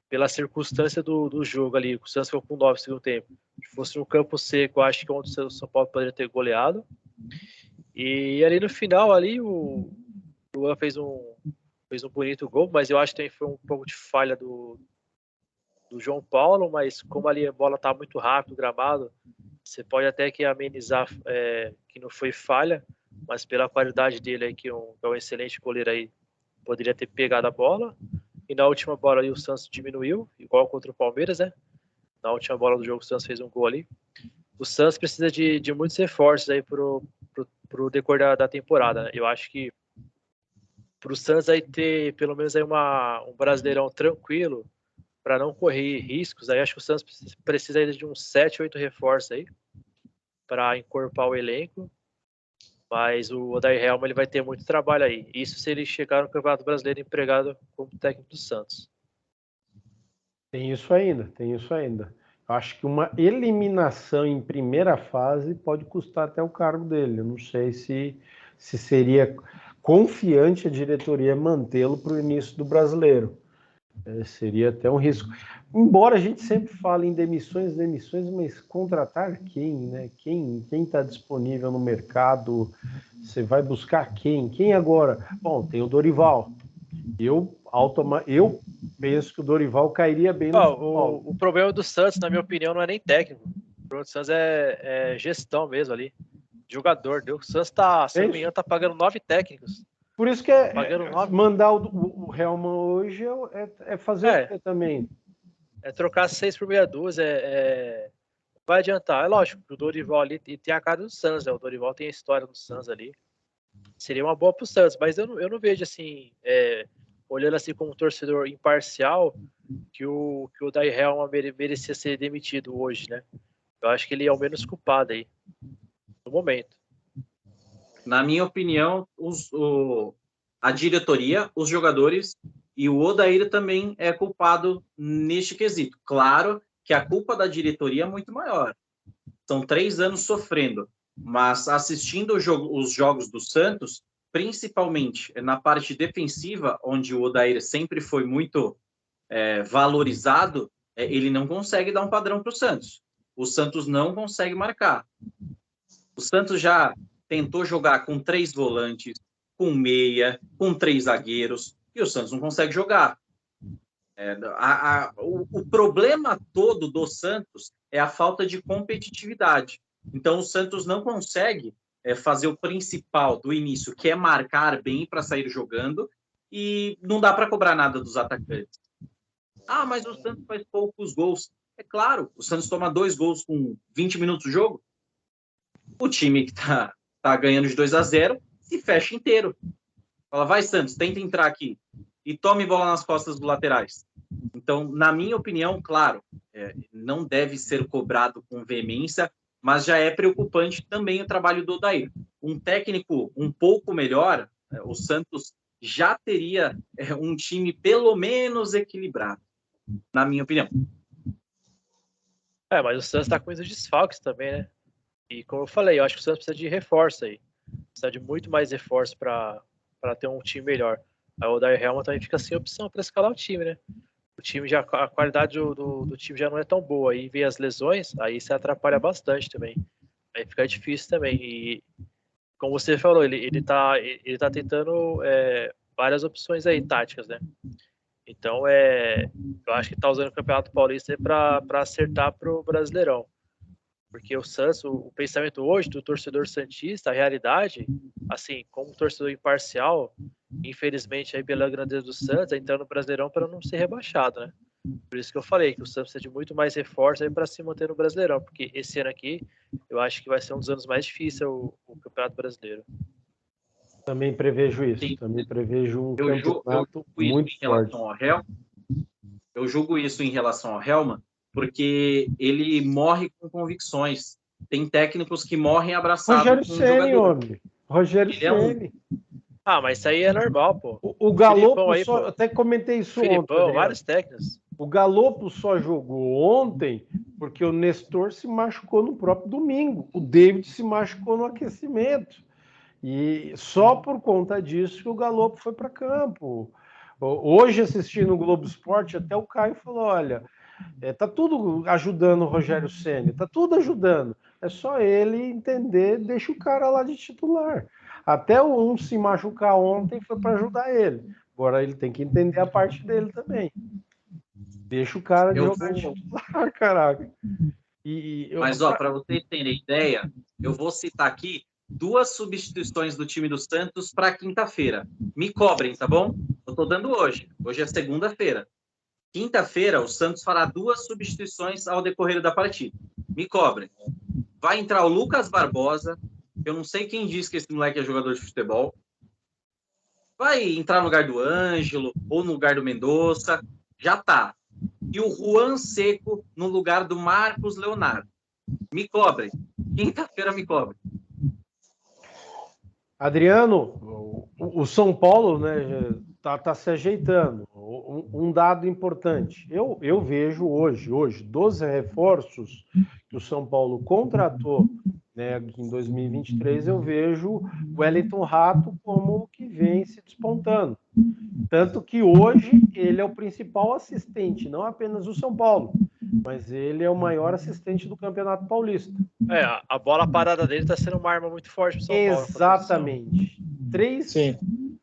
pela circunstância do jogo ali. O Santos ficou com 9 no segundo tempo. Se fosse no campo seco, eu acho que ontem o São Paulo poderia ter goleado. E ali no final, ali, o Luan fez um bonito gol, mas eu acho que também foi um pouco de falha do João Paulo, mas como ali a bola tá muito rápido, gramado, você pode até que amenizar que não foi falha, mas pela qualidade dele aí, que é um excelente goleiro aí, poderia ter pegado a bola. E na última bola aí o Santos diminuiu, igual contra o Palmeiras, né? Na última bola do jogo o Santos fez um gol ali. O Santos precisa de muitos reforços aí pro decorrer da temporada, né? Eu acho que pro Santos aí ter pelo menos aí um Brasileirão tranquilo, para não correr riscos, aí acho que o Santos precisa aí de uns 7, 8 reforços aí para encorpar o elenco. Mas o Odair Helma ele vai ter muito trabalho aí. Isso se ele chegar no Campeonato Brasileiro empregado como técnico do Santos. Tem isso ainda. Acho que uma eliminação em primeira fase pode custar até o cargo dele. Eu não sei se seria confiante a diretoria mantê-lo para o início do Brasileiro. Seria até um risco. Embora a gente sempre fale em demissões, mas contratar quem, né? Quem está disponível no mercado? Você vai buscar quem? Quem agora? Bom, tem o Dorival. Eu penso que o Dorival cairia bem no São Paulo. O problema do Santos, na minha opinião, não é nem técnico. O problema do Santos é gestão mesmo ali. Jogador. O Santos se não me engano, tá pagando 9 técnicos. Por isso que mandar o Helman hoje é fazer o quê também? É trocar 6 por meia dúzia, não vai adiantar. É lógico que o Dorival ali tem a cara do Santos, né? O Dorival tem a história do Santos ali. Seria uma boa pro Santos, mas eu não vejo assim, olhando assim como um torcedor imparcial, que o Odair Helman merecia ser demitido hoje, né? Eu acho que ele é o menos culpado aí, no momento. Na minha opinião, a diretoria, os jogadores e o Odair também é culpado neste quesito. Claro que a culpa da diretoria é muito maior. São 3 anos sofrendo, mas assistindo os jogos do Santos, principalmente na parte defensiva, onde o Odair sempre foi muito valorizado, ele não consegue dar um padrão para o Santos. O Santos não consegue marcar. O Santos já tentou jogar com 3 volantes, com meia, com 3 zagueiros, e o Santos não consegue jogar. O problema todo do Santos é a falta de competitividade. Então, o Santos não consegue fazer o principal do início, que é marcar bem para sair jogando, e não dá para cobrar nada dos atacantes. Ah, mas o Santos faz poucos gols. É claro, o Santos toma 2 gols com 20 minutos do jogo. O time que tá ganhando de 2-0 se fecha inteiro. Fala, vai Santos, tenta entrar aqui e tome bola nas costas dos laterais. Então, na minha opinião, claro, não deve ser cobrado com veemência, mas já é preocupante também o trabalho do Odair. Um técnico um pouco melhor, o Santos já teria um time pelo menos equilibrado, na minha opinião. Mas o Santos está com muitos desfalques também, né? E como eu falei, eu acho que o Santos precisa de reforço aí. Precisa de muito mais reforço para ter um time melhor. Aí o Odair Helman também fica sem opção para escalar o time, né? O time a qualidade do time já não é tão boa. Aí vem as lesões, aí se atrapalha bastante também. Aí fica difícil também. E como você falou, ele tá tentando várias opções aí, táticas, né? Então, eu acho que tá usando o Campeonato Paulista para acertar pro Brasileirão. Porque o Santos, o pensamento hoje do torcedor santista, a realidade, assim, como torcedor imparcial, infelizmente, aí pela grandeza do Santos, é entrar no Brasileirão para não ser rebaixado, né? Por isso que eu falei que o Santos precisa de muito mais reforço aí para se manter no Brasileirão, porque esse ano aqui, eu acho que vai ser um dos anos mais difíceis o Campeonato Brasileiro. Também prevejo isso. Sim. Também prevejo um campeonato muito forte. Eu julgo isso em relação ao Helman, porque ele morre com convicções. Tem técnicos que morrem abraçados com o jogador. Rogério Ceni. Mas isso aí é normal, pô. O Galopo aí, só... Até comentei isso ontem. Vários técnicos. O Galopo só jogou ontem porque o Nestor se machucou no próprio domingo. O David se machucou no aquecimento. E só por conta disso que o Galopo foi para campo. Hoje, assistindo o Globo Esporte, até o Caio falou, olha, tá tudo ajudando o Rogério Ceni, tá tudo ajudando. É só ele entender, deixa o cara lá de titular. Até o se machucar ontem foi para ajudar ele. Agora ele tem que entender a parte dele também. Deixa o cara de jogar de titular, caraca. Mas, para vocês terem ideia, eu vou citar aqui 2 substituições do time do Santos para quinta-feira. Me cobrem, tá bom? Eu tô dando hoje. Hoje é segunda-feira. Quinta-feira, o Santos fará 2 substituições ao decorrer da partida. Me cobrem. Vai entrar o Lucas Barbosa. Eu não sei quem disse que esse moleque é jogador de futebol. Vai entrar no lugar do Ângelo ou no lugar do Mendonça. Já tá. E o Juan Seco no lugar do Marcos Leonardo. Me cobrem. Quinta-feira me cobrem. Adriano, o São Paulo, né, tá se ajeitando. Um dado importante. Eu vejo hoje, 12 reforços que o São Paulo contratou, né, em 2023, eu vejo o Wellington Rato como o que vem se despontando. Tanto que hoje ele é o principal assistente, não apenas do São Paulo, mas ele é o maior assistente do Campeonato Paulista. A bola parada dele está sendo uma arma muito forte para o São Paulo. Exatamente.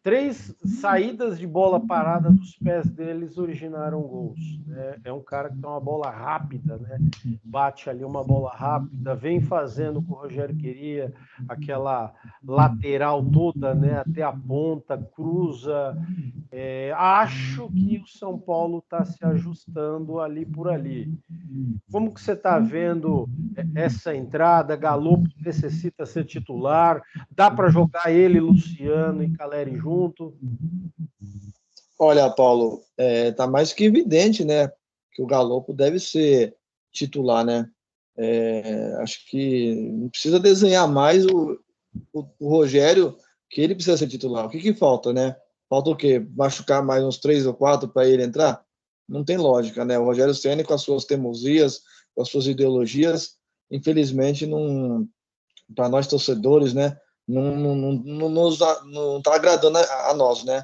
Três saídas de bola parada dos pés deles originaram gols. Né? É um cara que tem uma bola rápida, né? Bate ali uma bola rápida, vem fazendo o que o Rogério queria, aquela lateral toda, né? Até a ponta, cruza. Acho que o São Paulo está se ajustando ali por ali. Como que você está vendo essa entrada? Galopo necessita ser titular? Dá para jogar ele, Luciano e Caleri junto? Olha, Paulo, tá mais que evidente, né, que o Galopo deve ser titular, né? Acho que não precisa desenhar mais o Rogério, que ele precisa ser titular. O que falta, né? Falta o quê? Machucar mais uns 3 ou 4 para ele entrar? Não tem lógica, né? O Rogério Ceni, com as suas teimosias, com as suas ideologias, infelizmente, não, para nós torcedores, né, não está agradando a nós, né?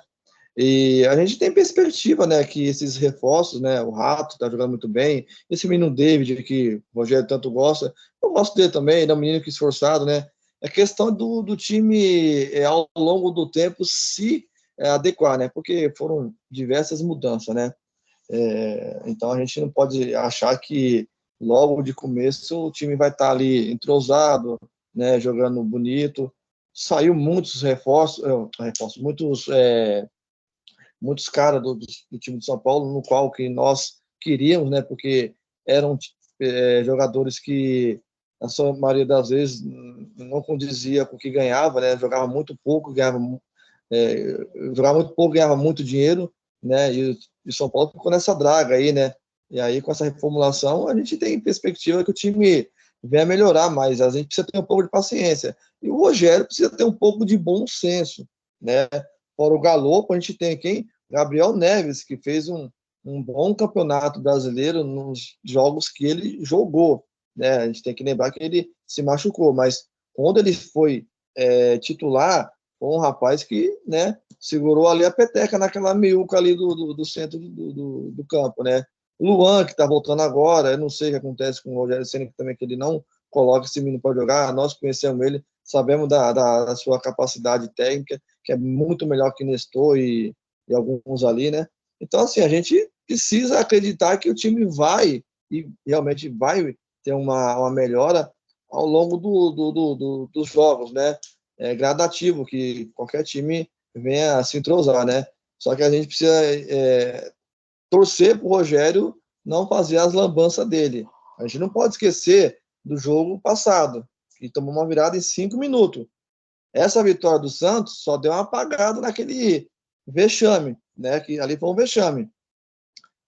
E a gente tem perspectiva, né, que esses reforços, né, o Rato está jogando muito bem, esse menino David, que o Rogério tanto gosta, eu gosto dele também, ele é um menino que é esforçado, né? É questão do time, ao longo do tempo, se adequar, né? Porque foram diversas mudanças, né? Então a gente não pode achar que logo de começo o time vai estar ali entrosado, né, jogando bonito. Saiu muitos reforços muitos caras do time de São Paulo, no qual que nós queríamos, né, porque eram jogadores que, na sua maioria das vezes, não condizia com o que ganhava, né, jogava muito pouco, ganhava muito dinheiro, né, e São Paulo ficou nessa draga aí, né, e aí com essa reformulação a gente tem perspectiva que o time venha melhorar, mas a gente precisa ter um pouco de paciência, e o Rogério precisa ter um pouco de bom senso, né. Fora o Galopo, a gente tem quem? Gabriel Neves, que fez um bom campeonato brasileiro nos jogos que ele jogou, né? A gente tem que lembrar que ele se machucou, mas quando ele foi titular, foi um rapaz que, né, segurou ali a peteca naquela meiuca ali do centro do campo, né? O Luan, que está voltando agora, eu não sei o que acontece com o Rogério Ceni, também que ele não coloca esse menino para jogar, nós conhecemos ele, sabemos da sua capacidade técnica, que é muito melhor que Nestor e alguns ali, né? Então, assim, a gente precisa acreditar que o time vai, e realmente vai ter uma melhora ao longo dos jogos, né? É gradativo, que qualquer time venha a se entrosar, né? Só que a gente precisa torcer para o Rogério não fazer as lambanças dele. A gente não pode esquecer do jogo passado, que tomou uma virada em 5 minutos. Essa vitória do Santos só deu uma apagada naquele vexame, né? Que ali foi um vexame.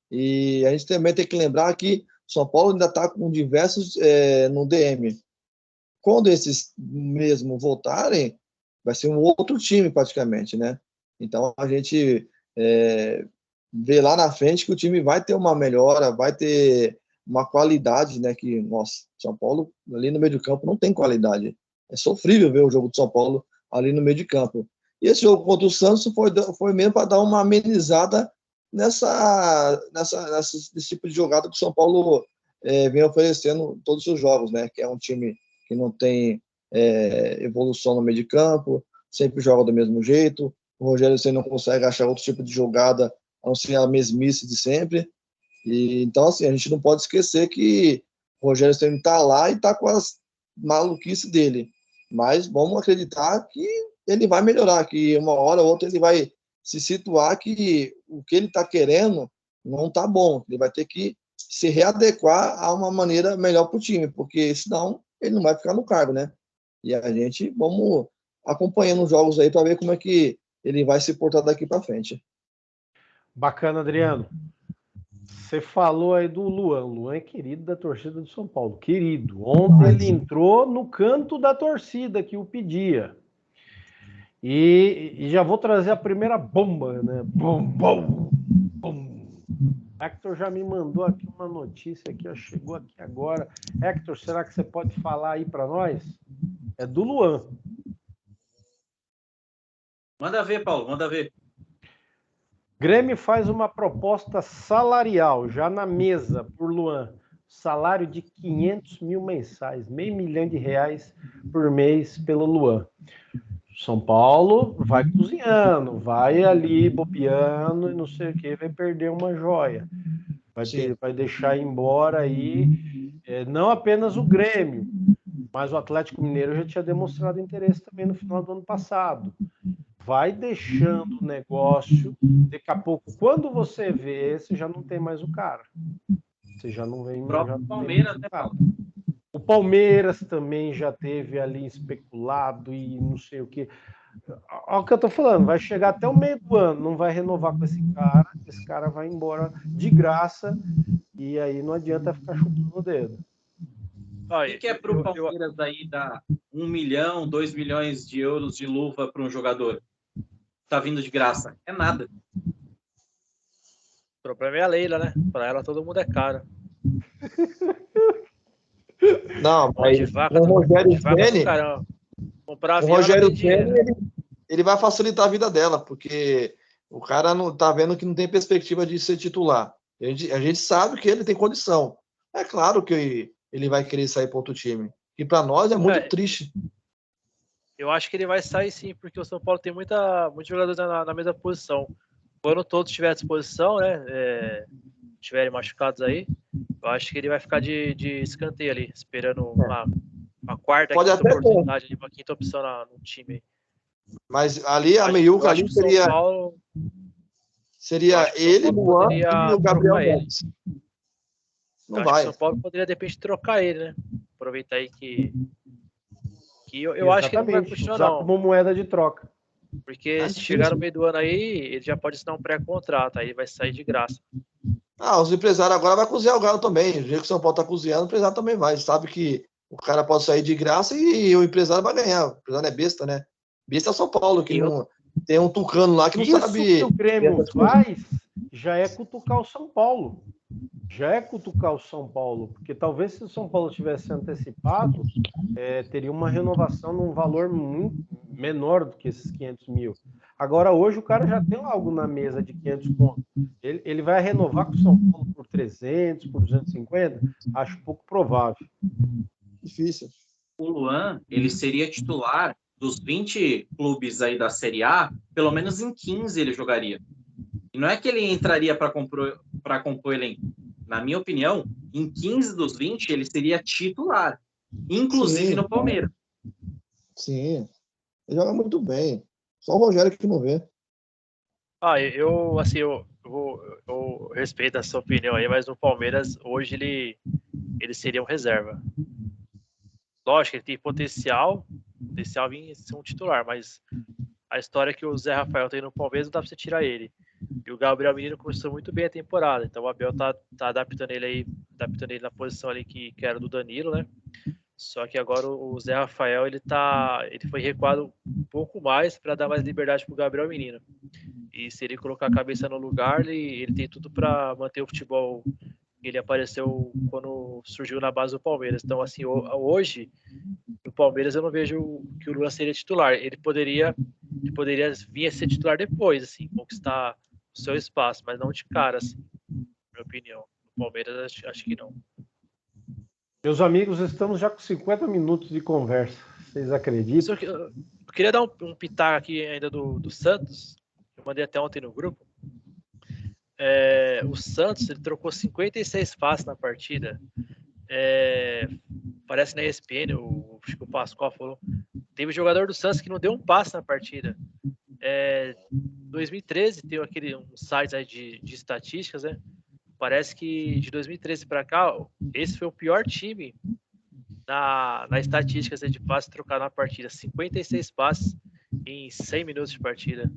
E a gente também tem que lembrar que o São Paulo ainda está com diversos no DM. Quando esses mesmo voltarem, vai ser um outro time praticamente, né? Então a gente vê lá na frente que o time vai ter uma melhora, vai ter uma qualidade, né? Que, nossa, São Paulo ali no meio de campo não tem qualidade. É sofrível ver o jogo de São Paulo ali no meio de campo. E esse jogo contra o Santos foi mesmo para dar uma amenizada nesse tipo de jogada que o São Paulo vem oferecendo todos os seus jogos, né? Que é um time que não tem evolução no meio de campo, sempre joga do mesmo jeito. O Rogério Ceni não consegue achar outro tipo de jogada, a não ser a mesmice de sempre. E, então, assim, a gente não pode esquecer que o Rogério Ceni está lá e está com as maluquices dele. Mas vamos acreditar que ele vai melhorar, que uma hora ou outra ele vai se situar que o que ele está querendo não está bom. Ele vai ter que se readequar a uma maneira melhor para o time, porque senão ele não vai ficar no cargo, né? E a gente vamos acompanhando os jogos aí para ver como é que ele vai se portar daqui para frente. Bacana, Adriano. Você falou aí do Luan. Luan é querido da torcida do São Paulo. Querido. Ontem ele entrou no canto da torcida que o pedia. E já vou trazer a primeira bomba, né? Bum, bum, bum. Hector já me mandou aqui uma notícia aqui, ó, chegou aqui agora. Hector, será que você pode falar aí para nós? É do Luan. Manda ver, Paulo, manda ver. Grêmio faz uma proposta salarial, já na mesa, por Luan. Salário de 500 mil mensais, R$500 mil por mês pelo Luan. São Paulo vai cozinhando, vai ali bobeando e não sei o que, vai perder uma joia. Vai deixar embora aí não apenas o Grêmio, mas o Atlético Mineiro já tinha demonstrado interesse também no final do ano passado. Vai deixando o negócio, daqui a pouco, quando você vê, você já não tem mais o cara. Você já não vem mais o Palmeiras, né, Paulo? O Palmeiras também já teve ali especulado e não sei o que. Olha o que eu tô falando, vai chegar até o meio do ano, não vai renovar com esse cara vai embora de graça e aí não adianta ficar chutando o dedo. O que é para o Palmeiras aí dar 1 milhão, 2 milhões de euros de luva para um jogador? Tá vindo de graça? É nada. O problema é a Leila, né? Para ela todo mundo é caro. Não, mas o Rogério Ceni, o Rogério Ceni, ele vai facilitar a vida dela, porque o cara não tá vendo que não tem perspectiva de ser titular. A gente sabe que ele tem condição. É claro que ele vai querer sair para outro time. E para nós é muito triste. Eu acho que ele vai sair sim, porque o São Paulo tem muitos jogadores na mesma posição. Quando todos estiverem à disposição, né, estiverem machucados aí, eu acho que ele vai ficar de escanteio ali, esperando uma quarta, quinta oportunidade, uma quinta opção no time. Mas ali, a meiuca ali seria... Paulo, seria ele, Luan e o Gabriel Mendes. Não vai. O São Paulo poderia, de repente, trocar ele, né? Aproveitar aí que eu acho que ele não vai continuar, usar como moeda de troca. Porque se chegar no meio do ano aí, ele já pode assinar um pré-contrato, aí vai sair de graça. Os empresários agora vão cozinhar o Galo também. Do jeito que o São Paulo está cozinhando, o empresário também vai. Sabe que o cara pode sair de graça e o empresário vai ganhar. O empresário é besta, né? Besta é São Paulo, que não tem um tucano lá que não sabe... Isso que o Grêmio faz já é cutucar o São Paulo. Porque talvez se o São Paulo tivesse antecipado, teria uma renovação num valor muito menor do que esses 500 mil. Agora, hoje, o cara já tem algo na mesa de 500 conto. Ele vai renovar com o São Paulo por 300, por 250? Acho pouco provável. Difícil. O Luan, ele seria titular dos 20 clubes aí da Série A, pelo menos em 15 ele jogaria. E não é que ele entraria para compor elenco. Na minha opinião, em 15 dos 20 ele seria titular, inclusive no Palmeiras. Sim, ele joga muito bem. Só o Rogério que não vê. Eu respeito a sua opinião aí, mas no Palmeiras hoje ele seria um reserva. Lógico, ele tem potencial em ser um titular, mas a história que o Zé Rafael tem no Palmeiras não dá pra você tirar ele. E o Gabriel Menino começou muito bem a temporada, então o Abel tá adaptando ele na posição ali que era do Danilo, né? Só que agora o Zé Rafael ele foi recuado um pouco mais para dar mais liberdade pro Gabriel Menino. E se ele colocar a cabeça no lugar, ele tem tudo para manter o futebol. Ele apareceu quando surgiu na base do Palmeiras. Então, assim, hoje, no Palmeiras, eu não vejo que o Luan seria titular. Ele poderia ele poderia vir a ser titular depois, assim, conquistar o seu espaço, mas não de cara, assim, na minha opinião. O Palmeiras, acho que não. Meus amigos, estamos já com 50 minutos de conversa. Vocês acreditam? Eu queria dar um pitaco aqui ainda do Santos. Eu mandei até ontem no grupo. O Santos, ele trocou 56 passes na partida. Parece na ESPN, o Chico Pascoal falou. Teve jogador do Santos que não deu um passe na partida. 2013 tem um site aí de estatísticas, né? Parece que de 2013 para cá, esse foi o pior time na estatística de passes trocados na partida. 56 passes em 100 minutos de partida.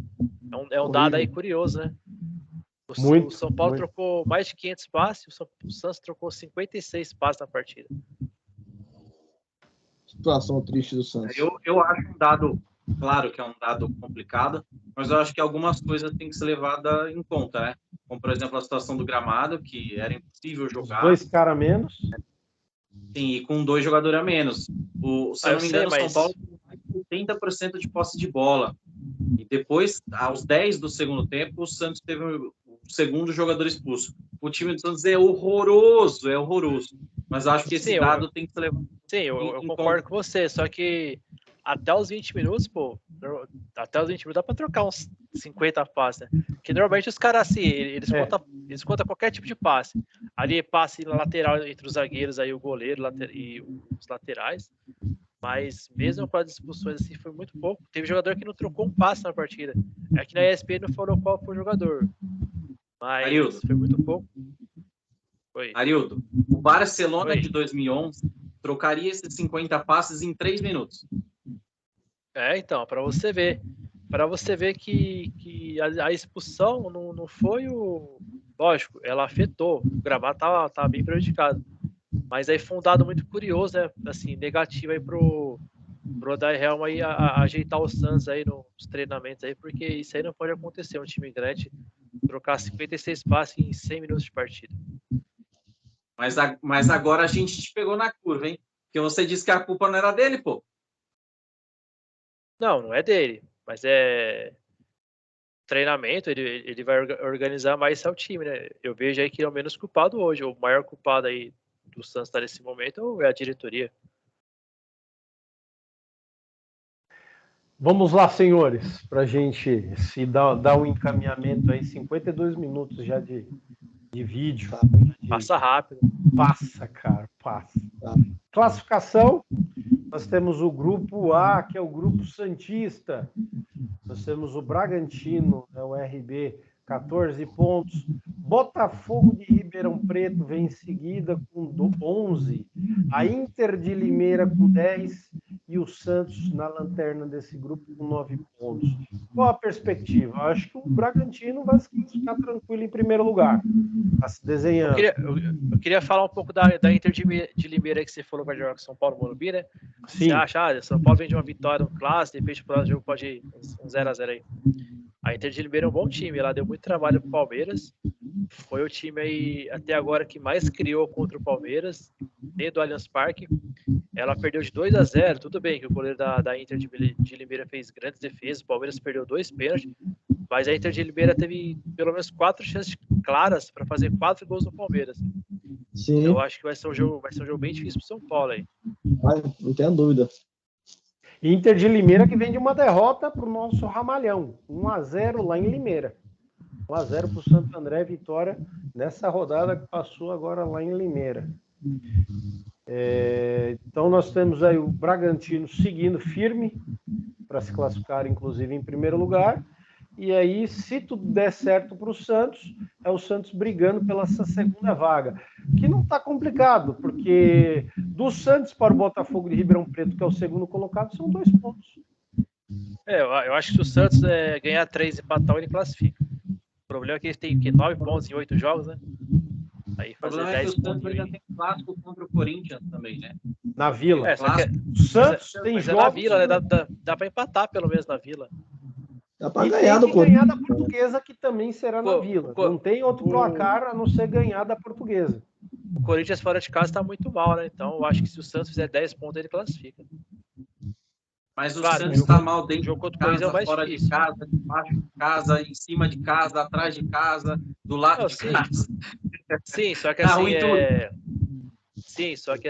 É um dado aí curioso, né? O São Paulo trocou mais de 500 passes, o Santos trocou 56 passes na partida. Situação triste do Santos. Eu acho um dado, claro que é um dado complicado, mas eu acho que algumas coisas têm que ser levadas em conta, né? Como, por exemplo, a situação do gramado, que era impossível jogar. 2 caras a menos. Sim, e com 2 jogadores a menos. Se eu não me engano, o São Paulo tem 80% de posse de bola. E depois, aos 10 do segundo tempo, o Santos teve o segundo jogador expulso. O time do Santos é horroroso. Mas acho que esse dado tem que ser levado. Sim, eu concordo com você, só que até os 20 minutos, dá pra trocar uns 50 passes, né? Porque normalmente os caras, assim, eles contam qualquer tipo de passe. Ali, passe lateral entre os zagueiros, aí o goleiro e os laterais. Mas mesmo com as expulsões, assim, foi muito pouco. Teve jogador que não trocou um passe na partida. Aqui na ESPN não falou qual foi o jogador. Mas Arildo, foi muito pouco. Arildo, o Barcelona de 2011 trocaria esses 50 passes em 3 minutos. Então, para você ver. Para você ver que a expulsão não foi o... Lógico, ela afetou. O gramado tava bem prejudicado. Mas aí foi um dado muito curioso, né? Assim, negativo aí pro Odair Helma aí ajeitar o Santos aí nos treinamentos aí, porque isso aí não pode acontecer. Um time grande trocar 56 passes em 100 minutos de partida. Mas agora a gente te pegou na curva, hein? Porque você disse que a culpa não era dele, pô. Não é dele, mas treinamento, ele vai organizar mais seu time, né? Eu vejo aí que é o menos culpado hoje. O maior culpado aí do Santos tá nesse momento é a diretoria. Vamos lá, senhores, para a gente se dar um encaminhamento aí. 52 minutos já de vídeo. Passa rápido. Passa, cara, passa. Classificação, nós temos o grupo A, que é o grupo Santista. Nós temos o Bragantino, o RB, 14 pontos. Botafogo de Ribeirão Preto vem em seguida com 11. A Inter de Limeira com 10. E o Santos na lanterna desse grupo com 9 pontos. Qual a perspectiva? Eu acho que o Bragantino vai ficar tranquilo em primeiro lugar. Está se desenhando. Eu queria falar um pouco da Inter de Limeira que você falou que vai jogar com São Paulo Morumbi, né? Sim. Você acha, São Paulo vem de uma vitória no clássico, de repente o próximo jogo pode ir um 0x0 aí. A Inter de Limeira é um bom time, ela deu muito trabalho pro Palmeiras. Foi o time aí até agora que mais criou contra o Palmeiras, dentro do Allianz Parque. Ela perdeu de 2x0, tudo bem que o goleiro da Inter de Limeira fez grandes defesas, o Palmeiras perdeu 2 pênaltis, mas a Inter de Limeira teve pelo menos 4 chances claras para fazer 4 gols no Palmeiras. Sim. Eu acho que vai ser um jogo bem difícil pro São Paulo aí. Não tenho dúvida. Inter de Limeira que vem de uma derrota para o nosso Ramalhão. 1x0 lá em Limeira. 1x0 para o Santo André, vitória nessa rodada que passou agora lá em Limeira. Então nós temos aí o Bragantino seguindo firme para se classificar, inclusive, em primeiro lugar. E aí, se tudo der certo para o Santos, é o Santos brigando pela essa segunda vaga. Que não está complicado, porque do Santos para o Botafogo de Ribeirão Preto, que é o segundo colocado, são 2 pontos. Eu acho que se o Santos ganhar 3 e empatar, ele classifica. O problema é que ele tem 9 pontos em 8 jogos, né? Aí fazer 10 pontos. O problema é que o Santos ainda tem clássico contra o Corinthians também, né? Na Vila. O Santos tem jogos... na Vila, né? Dá para empatar pelo menos na Vila. Dá para ganhar do Corinthians. Ganhar da Portuguesa, que também será na Vila. Não tem outro placar a não ser ganhar da Portuguesa. O Corinthians fora de casa está muito mal, né? Então eu acho que se o Santos fizer 10 pontos, ele classifica. Mas o Claro, Santos está mal o dentro jogo de contra o Corinthians é o casa, mais fora difícil. de casa, debaixo de casa, em cima de casa, atrás de casa, do lado Não, de sim. casa. Sim, só que Tá assim, ruim tudo. Sim, só que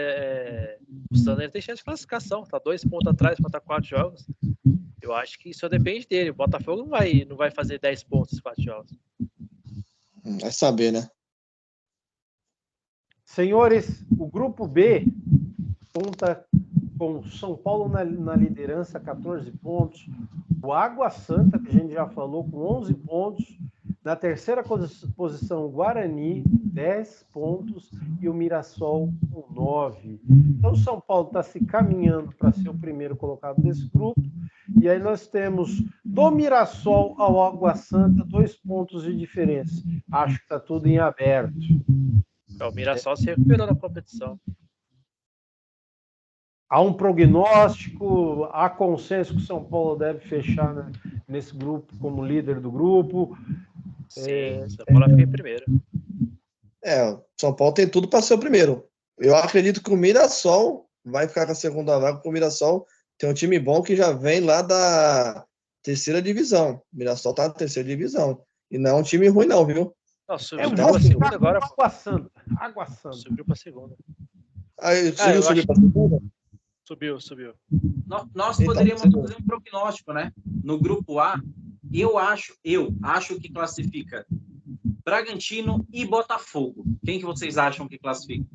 o Santos tem chance de classificação, tá 2 pontos atrás, falta 4 jogos. Eu acho que isso depende dele. O Botafogo não vai fazer 10 pontos em 4 jogos. Vai saber, né? Senhores, o grupo B conta com São Paulo na liderança, 14 pontos. O Água Santa, que a gente já falou, com 11 pontos. Na terceira posição, o Guarani, 10 pontos. E o Mirassol, com 9. Então, o São Paulo está se caminhando para ser o primeiro colocado desse grupo. E aí nós temos do Mirassol ao Água Santa 2 pontos de diferença. Acho que está tudo em aberto. O Mirassol se recuperou na competição. Há um prognóstico, há consenso que o São Paulo deve fechar, né, nesse grupo como líder do grupo. Sim, São Paulo fica em primeiro. O São Paulo tem tudo para ser o primeiro. Eu acredito que o Mirassol vai ficar com a segunda vaga, porque o Mirassol tem um time bom que já vem lá da terceira divisão. O Mirassol tá na terceira divisão. E não é um time ruim, não, viu? Não, subiu Então, pra assim, segunda agora. Água Santa. Água Santa. Subiu pra segunda. Aí, eu subiu acho- para segunda? Subiu. Nós Então, poderíamos você- fazer um prognóstico, né? No grupo A, eu acho que classifica Bragantino e Botafogo. Quem que vocês acham que classifica?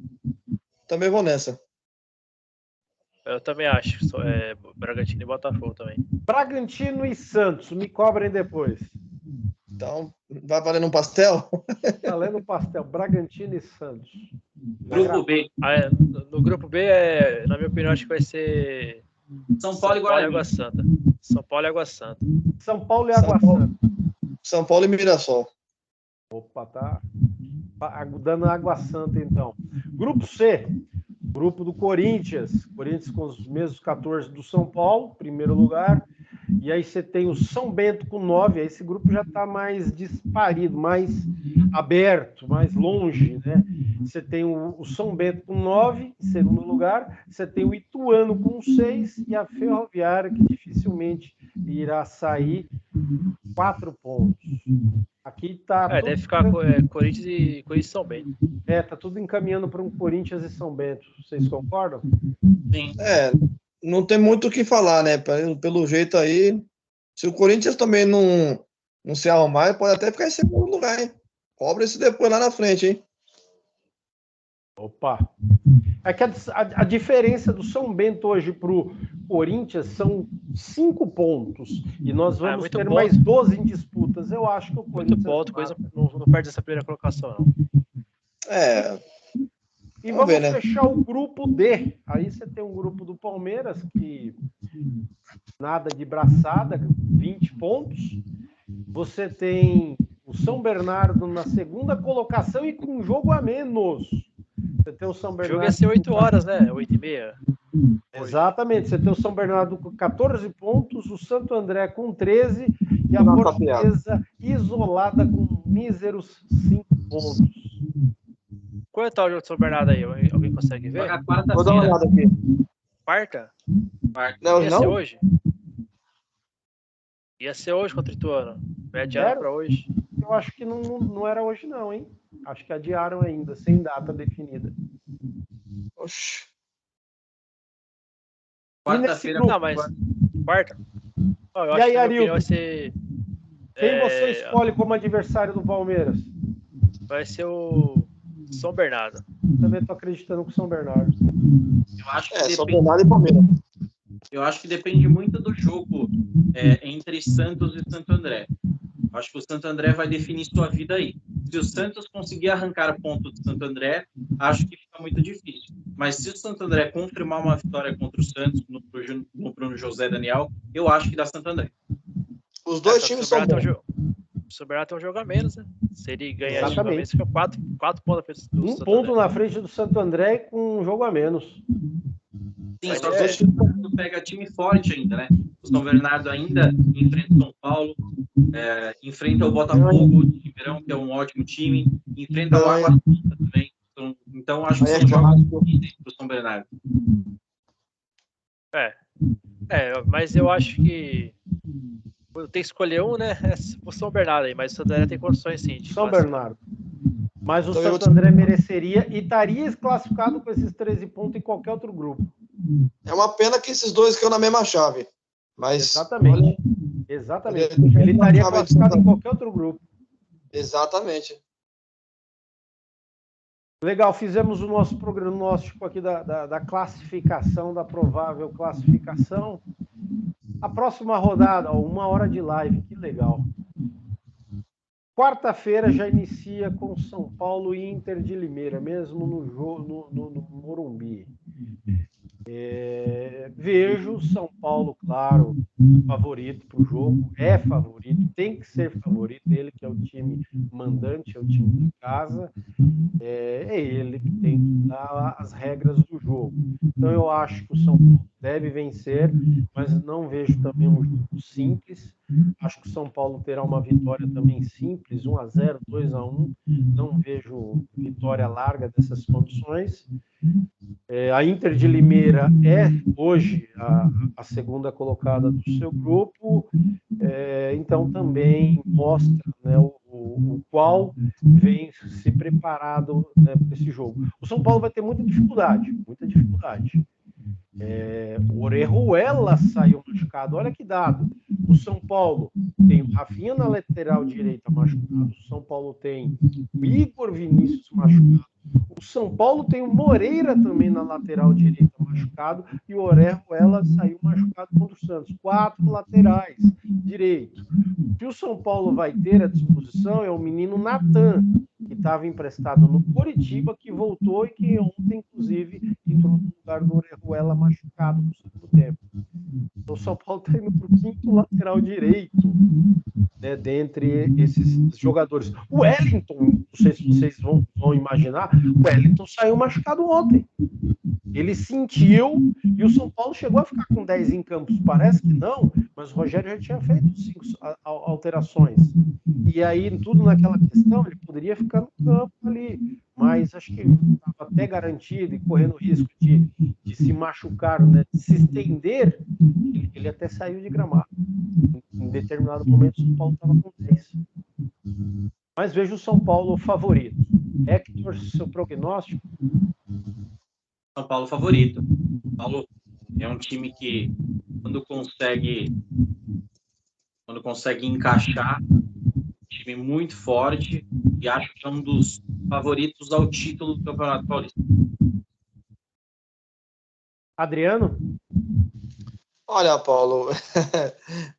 Também vou nessa. Eu também acho. Bragantino e Botafogo também. Bragantino e Santos, me cobrem depois. Então, vai valendo um pastel? Valendo o pastel, Bragantino e Santos. Grupo B, No grupo B, na minha opinião, acho que vai ser São Paulo e Guarani. Água Santa. São Paulo e Água Santa. São Paulo e Água Santa. São Paulo e Mirassol. Opa, tá dando Água Santa, então. Grupo C, grupo do Corinthians. Corinthians com os mesmos 14 do São Paulo, primeiro lugar. E aí você tem o São Bento com 9. Aí esse grupo já está mais disparido, mais aberto, mais longe, né? Você tem o São Bento com 9, em segundo lugar. Você tem o Ituano com 6 e a Ferroviária, que dificilmente irá sair, 4 pontos. Aqui tá Deve ficar Corinthians e São Bento. tá tudo encaminhando para um Corinthians e São Bento. Vocês concordam? Sim. Não tem muito o que falar, né? Pelo jeito aí, se o Corinthians também não se arrumar, pode até ficar em segundo lugar, hein? Cobra isso depois lá na frente, hein? Opa! É que a diferença do São Bento hoje para o Corinthians são 5 pontos. E nós vamos ter mais 12 em disputas. Eu acho que o Corinthians... Muito ponto, coisa não perde essa primeira colocação, não. E vamos ver, né? fechar o grupo D. Aí você tem um grupo do Palmeiras que nada de braçada, 20 pontos. Você tem o São Bernardo na segunda colocação e com um jogo a menos. Você tem o São Bernardo... O jogo ia ser 8 horas, né? 8h30. Exatamente. Você tem o São Bernardo com 14 pontos, o Santo André com 13 e a Portuguesa isolada com míseros 5 pontos. Quanto tá o jogo do São Bernardo aí? Alguém consegue ver? Joga Vou dar uma quarta-feira. olhada aqui. Quarta? Não, Ia ser não? hoje? Ia ser hoje contra o Ituano. Vai adiar pra hoje. Eu acho que não era hoje não, hein? Acho que adiaram ainda, sem data definida. Oxi. Quarta-feira. Não, mas quarta? Não, eu E acho aí, que na minha Arilton? opinião vai ser... Quem você escolhe como adversário do Palmeiras? Vai ser o São Bernardo. Também tô acreditando com o São Bernardo. Eu acho que São depende, Bernardo e Palmeiras. eu acho que depende muito do jogo entre Santos e Santo André. Eu acho que o Santo André vai definir sua vida aí. Se o Santos conseguir arrancar ponto do Santo André, acho que fica muito difícil. Mas se o Santo André confirmar uma vitória contra o Santos, no Bruno José Daniel, eu acho que dá Santo André. Os dois times são bons. O São Bernardo tem um jogo a menos, né? Se ele ganhar esse jogo a Exatamente. menos, fica 4 pontos à frente do Um Santo ponto André. na frente do Santo André com um jogo a menos. Sim, Mas só que o Santos pega time forte ainda, né? O São Bernardo ainda enfrenta o São Paulo, enfrenta o Botafogo de Ribeirão, que é um ótimo time, enfrenta o Água Santa também. Então, acho que são jogos difíceis para o São Bernardo. Mas eu acho que eu tenho que escolher um, né? É o São Bernardo aí, mas o Santo André tem condições sim de São classificar. Bernardo. Mas o Então, Santo André mereceria e estaria classificado com esses 13 pontos em qualquer outro grupo. É uma pena que esses dois ficam na mesma chave. Mas Exatamente. Exatamente. Ele Ele estaria chave de classificado em Santo- qualquer outro grupo. Exatamente. Legal, fizemos o nosso prognóstico aqui da classificação, da provável classificação. A próxima rodada, 1 hora de live, que legal. Quarta-feira já inicia com São Paulo e Inter de Limeira, mesmo no Morumbi. Vejo São Paulo, claro, favorito para o jogo, é favorito, tem que ser favorito, ele que é o time mandante, é o time de casa, é ele que tem que dar as regras do jogo. Então eu acho que o São Paulo deve vencer, mas não vejo também um jogo simples. Acho que o São Paulo terá uma vitória também simples, 1-0, 2-1. Não vejo vitória larga dessas condições. A Inter de Limeira é hoje a segunda colocada do seu grupo, então também mostra, né, o qual vem se preparado, né, para esse jogo. O São Paulo vai ter muita dificuldade, muita dificuldade. O Orejuela saiu machucado, olha que dado. O São Paulo tem o Rafinha na lateral direita machucado, o São Paulo tem o Igor Vinícius machucado, o São Paulo tem o Moreira também na lateral direita machucado e o Orejuela saiu machucado contra o Santos. 4 laterais direito. O que o São Paulo vai ter à disposição é o menino Natan, que estava emprestado no Coritiba, que voltou e que ontem, inclusive, entrou no lugar do Orejuela machucado no segundo tempo. Então, o São Paulo está indo para o 5º lateral direito, né, dentre esses jogadores. O Wellington, não sei se vocês vão imaginar, o Wellington saiu machucado ontem. Ele sentiu e o São Paulo chegou a ficar com 10 em campos. Parece que não, mas o Rogério já tinha feito 5 alterações. E aí, tudo naquela questão, ele poderia ficar no campo ali, mas acho que estava até garantido e correndo risco de se machucar, né, de se estender, ele até saiu de gramado. Em determinado momento, o São Paulo estava com 10. Mas vejo o São Paulo favorito. Hector, seu prognóstico? São Paulo favorito. São Paulo é um time que, quando consegue encaixar, um time muito forte, e acho que é um dos favoritos ao título do Campeonato Paulista. Adriano? Olha, Paulo,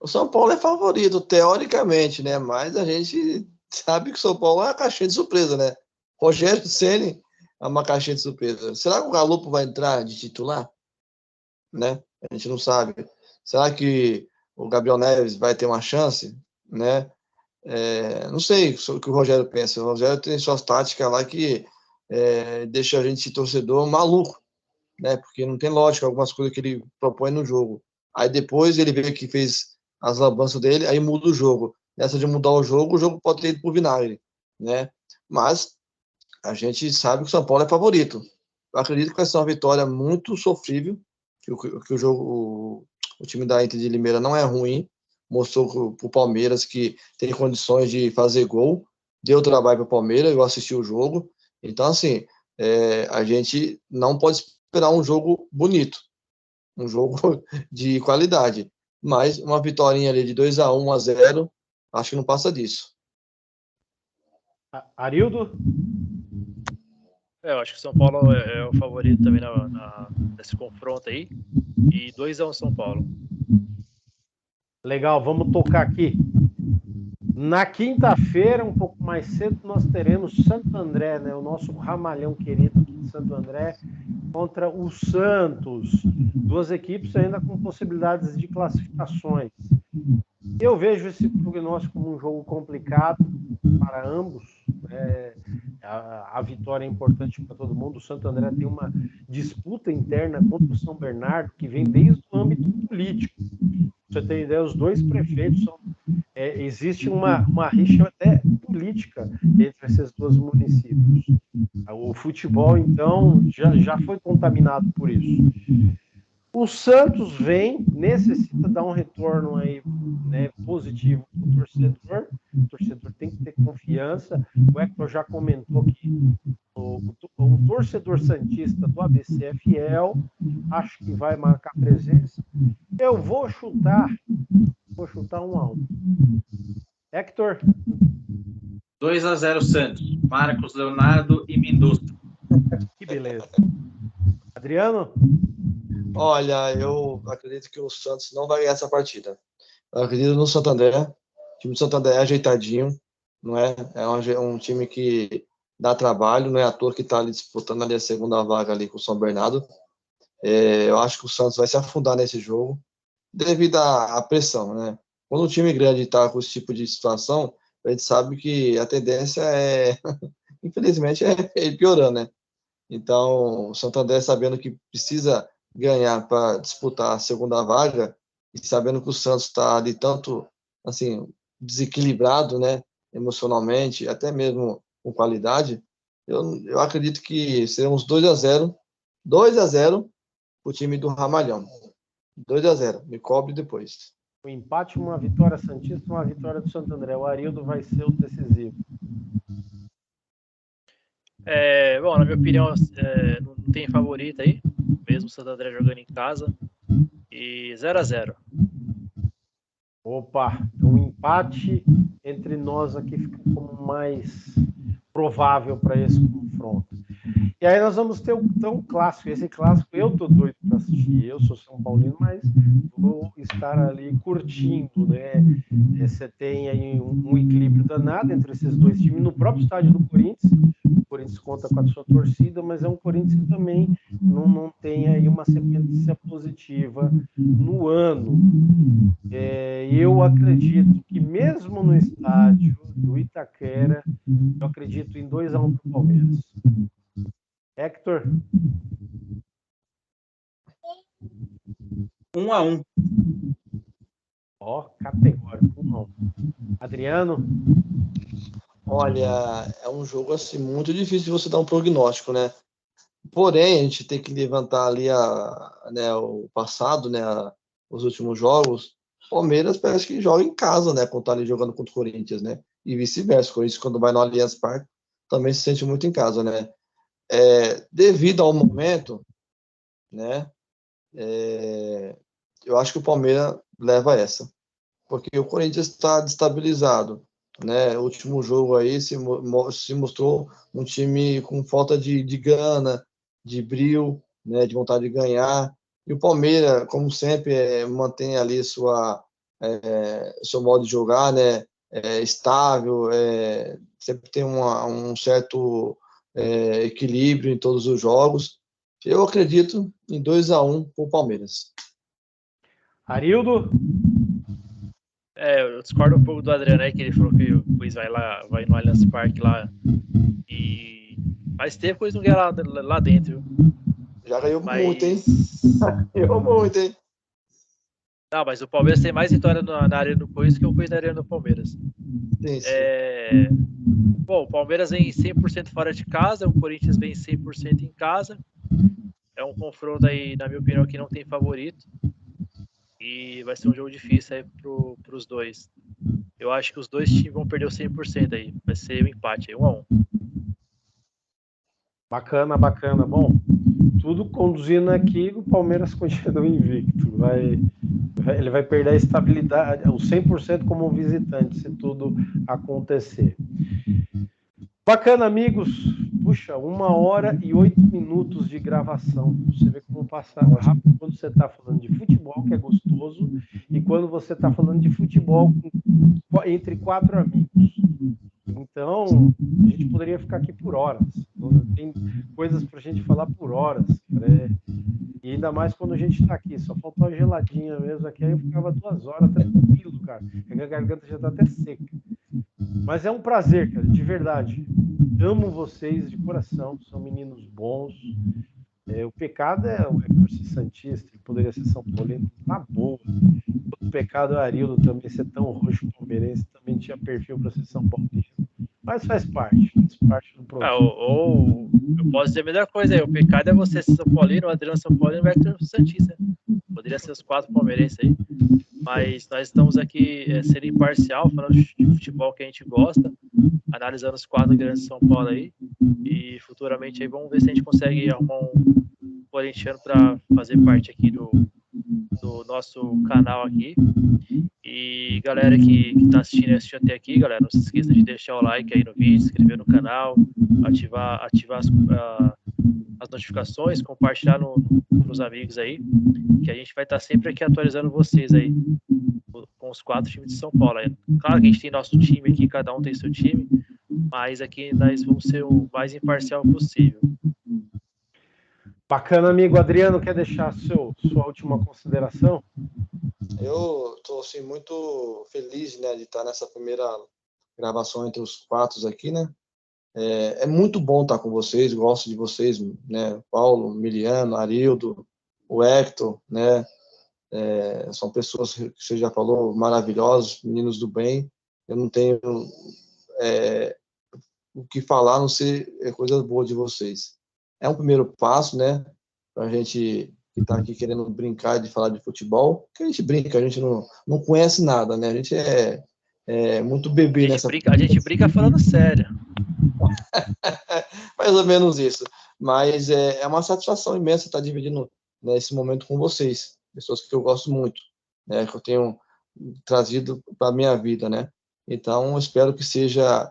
o São Paulo é favorito, teoricamente, né? Mas a gente sabe que o São Paulo é uma caixinha de surpresa, né? Rogério Ceni é uma caixinha de surpresa. Será que o Galo vai entrar de titular? Né? A gente não sabe. Será que o Gabriel Neves vai ter uma chance? Né? Não sei o que o Rogério pensa. O Rogério tem suas táticas lá que deixa a gente, torcedor, maluco, né? Porque não tem lógica algumas coisas que ele propõe no jogo. Aí depois ele vê que fez as lambanças dele, aí muda o jogo. Nessa de mudar o jogo pode ter ido pro vinagre, né? Mas a gente sabe que o São Paulo é favorito. Eu acredito que vai ser uma vitória muito sofrível, que o time da Inter de Limeira não é ruim, mostrou para o Palmeiras que tem condições de fazer gol, deu trabalho para o Palmeiras, eu assisti o jogo. Então, assim, a gente não pode esperar um jogo bonito, um jogo de qualidade, mas uma vitória ali de 2-1, 1-0, acho que não passa disso. Arildo? Eu acho que o São Paulo é o favorito também nesse confronto aí. E 2-1 São Paulo. Legal, vamos tocar aqui. Na quinta-feira, um pouco mais cedo, nós teremos Santo André, né? O nosso ramalhão querido aqui de Santo André, contra o Santos. 2 equipes ainda com possibilidades de classificações. Eu vejo esse prognóstico como um jogo complicado para ambos. A vitória é importante para todo mundo. O Santo André tem uma disputa interna contra o São Bernardo que vem desde o âmbito político. Pra você ter ideia, os 2 prefeitos existe uma rixa até política entre esses 2 municípios. O futebol, então, já foi contaminado por isso. O Santos necessita dar um retorno aí, né, positivo para o torcedor. O torcedor tem que ter confiança. O Hector já comentou que o torcedor santista do ABC é fiel. Acho que vai marcar presença. Eu vou chutar 1-1. Hector? 2-0 Santos. Marcos Leonardo e Mendonça. Que beleza. Adriano? Olha, eu acredito que o Santos não vai ganhar essa partida. Eu acredito no Santander. O time do Santander é ajeitadinho, não é? É um time que dá trabalho, não é à toa que está ali disputando ali a segunda vaga ali com o São Bernardo. Eu acho que o Santos vai se afundar nesse jogo devido à pressão, né? Quando um time grande está com esse tipo de situação, a gente sabe que a tendência infelizmente, é ir piorando, né? Então, o Santander, sabendo que precisa ganhar para disputar a segunda vaga, e sabendo que o Santos está ali tanto, assim, desequilibrado, né, emocionalmente, até mesmo com qualidade, eu acredito que seremos 2-0 para o time do Ramalhão. 2-0, me cobre depois. Um empate, uma vitória santista, uma vitória do Santo André. O Arildo vai ser o decisivo. Bom, na minha opinião, não tem favorito aí, mesmo o Santo André jogando em casa. E 0-0. Opa, um empate entre nós aqui fica como mais provável para esse confronto. E aí nós vamos ter um clássico. Esse clássico eu tô doido para assistir. Eu sou São Paulino, mas vou estar ali curtindo, né? Você tem aí um equilíbrio danado entre esses dois times no próprio estádio do Corinthians. O Corinthians conta com a sua torcida, mas é um Corinthians que também não tem aí uma sequência positiva no ano. Eu acredito que mesmo no estádio do Itaquera, eu acredito em 2-1 para o Palmeiras. Hector? 1-1. Ó, categórico, 1-1. Adriano? Olha, é um jogo assim muito difícil de você dar um prognóstico, né? Porém, a gente tem que levantar ali o passado, né? Os últimos jogos. Palmeiras parece que joga em casa, né? Quando tá ali jogando contra o Corinthians, né? E vice-versa. O Corinthians, quando vai no Allianz Parque, também se sente muito em casa, né? Devido ao momento, né? Eu acho que o Palmeiras leva essa. Porque o Corinthians está destabilizado, né? O último jogo aí se mostrou um time com falta de gana, de brio, né? De vontade de ganhar. E o Palmeiras, como sempre, mantém ali seu modo de jogar, né? Estável, sempre tem um certo equilíbrio em todos os jogos. Eu acredito em 2-1 para o Palmeiras. Arildo? Eu discordo um pouco do Adriano aí, que ele falou que o Luiz vai no Allianz Parque lá. E faz tempo que o Luiz não ganha lá dentro. Já ganhou muito, hein? Ganhou muito, hein? Não, mas o Palmeiras tem mais vitória na Arena do Corinthians que o Corinthians na Arena do Palmeiras. Sim. Bom, o Palmeiras vem 100% fora de casa, o Corinthians vem 100% em casa. É um confronto aí, na minha opinião, que não tem favorito. E vai ser um jogo difícil aí pros dois. Eu acho que os dois times vão perder o 100% aí. Vai ser um empate aí, 1-1. Bacana. Bom, tudo conduzindo aqui, o Palmeiras continua invicto. Ele vai perder a estabilidade, o 100% como visitante, se tudo acontecer. Bacana, amigos. Puxa, 1h08 de gravação. Você vê como passa rápido quando você está falando de futebol, que é gostoso, e quando você está falando de futebol entre 4 amigos. Então, a gente poderia ficar aqui por horas. Tem coisas para a gente falar por horas. E ainda mais quando a gente está aqui. Só faltou uma geladinha mesmo aqui, aí eu ficava 2 horas tranquilo, cara. A garganta já está até seca. Mas é um prazer, cara, de verdade. Amo vocês de coração, são meninos bons. O pecado é o Hector ser santista, ele poderia ser São Paulino, tá boa. O pecado é o Arildo também ser tão roxo palmeirense, também tinha perfil para ser São Paulino. Mas faz parte do processo. Ou eu posso dizer a melhor coisa aí, o pecado é você ser São Paulino, o Adriano São Paulino e o Hector santista. Poderia ser os 4 palmeirenses aí, mas nós estamos aqui sendo imparcial, falando de futebol que a gente gosta, analisando os 4 grandes de São Paulo aí, e futuramente aí vamos ver se a gente consegue arrumar um corintiano para fazer parte aqui do nosso canal aqui. E galera que tá assistindo até aqui, galera, não se esqueça de deixar o like aí no vídeo, se inscrever no canal, ativar as notificações, compartilhar nos amigos aí, que a gente vai estar sempre aqui atualizando vocês aí com os 4 times de São Paulo aí. Claro que a gente tem nosso time aqui, cada um tem seu time, mas aqui nós vamos ser o mais imparcial possível. Bacana, amigo. Adriano, quer deixar sua última consideração? Eu estou assim, muito feliz, né, de estar nessa primeira gravação entre os 4 aqui, né? É muito bom estar com vocês, gosto de vocês, né? Paulo, Miliano, Arildo, o Hector, né? São pessoas que você já falou, maravilhosos, meninos do bem. Eu não tenho o que falar, a não ser coisas boas de vocês. É um primeiro passo, né? Para a gente que está aqui querendo brincar de falar de futebol, que a gente brinca, a gente não conhece nada, né? A gente é muito bebê nessa... A gente brinca falando sério. Mais ou menos isso. Mas é uma satisfação imensa estar dividindo, né, esse momento com vocês, pessoas que eu gosto muito, né, que eu tenho trazido para a minha vida, né? Então, espero que seja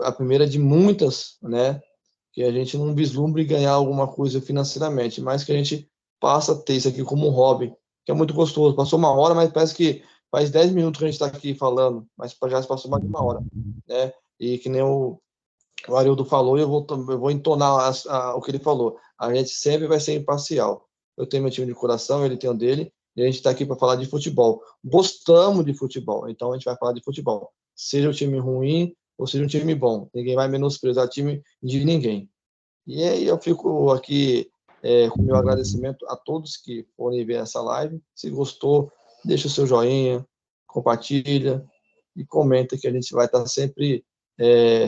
a primeira de muitas, né? Que a gente não vislumbre ganhar alguma coisa financeiramente, mas que a gente passa a ter isso aqui como um hobby, que é muito gostoso. Passou 1 hora, mas parece que faz 10 minutos que a gente está aqui falando, mas já se passou mais de 1 hora, né? E que nem o Arildo falou, e eu vou entonar o que ele falou. A gente sempre vai ser imparcial. Eu tenho meu time de coração, ele tem o dele, e a gente está aqui para falar de futebol. Gostamos de futebol, então a gente vai falar de futebol. Seja o time ruim ou seja um time bom. Ninguém vai menosprezar o time de ninguém. E aí eu fico aqui com meu agradecimento a todos que forem ver essa live. Se gostou, deixa o seu joinha, compartilha e comenta, que a gente vai estar sempre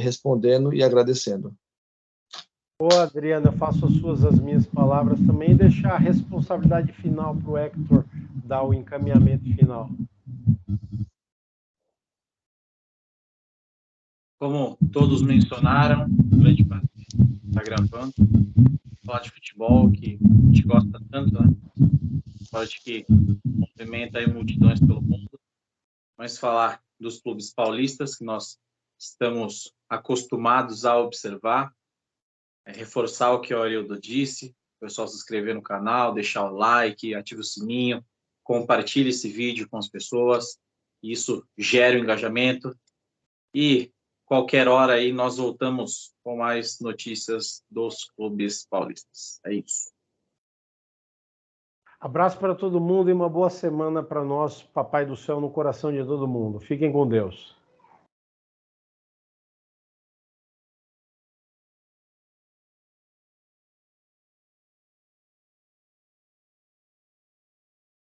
respondendo e agradecendo. Ô, Adriano, eu faço as minhas palavras também e deixar a responsabilidade final para o Hector dar o encaminhamento final. Como todos mencionaram, grande parte está gravando, falar de futebol, que a gente gosta tanto, né? Esporte que movimenta aí multidões pelo mundo, mas falar dos clubes paulistas, que nós estamos acostumados a observar, reforçar o que o Arildo disse, o pessoal se inscrever no canal, deixar o like, ative o sininho, compartilhe esse vídeo com as pessoas, isso gera o engajamento, e qualquer hora aí nós voltamos com mais notícias dos clubes paulistas. É isso. Abraço para todo mundo e uma boa semana para nós, Papai do Céu no coração de todo mundo. Fiquem com Deus.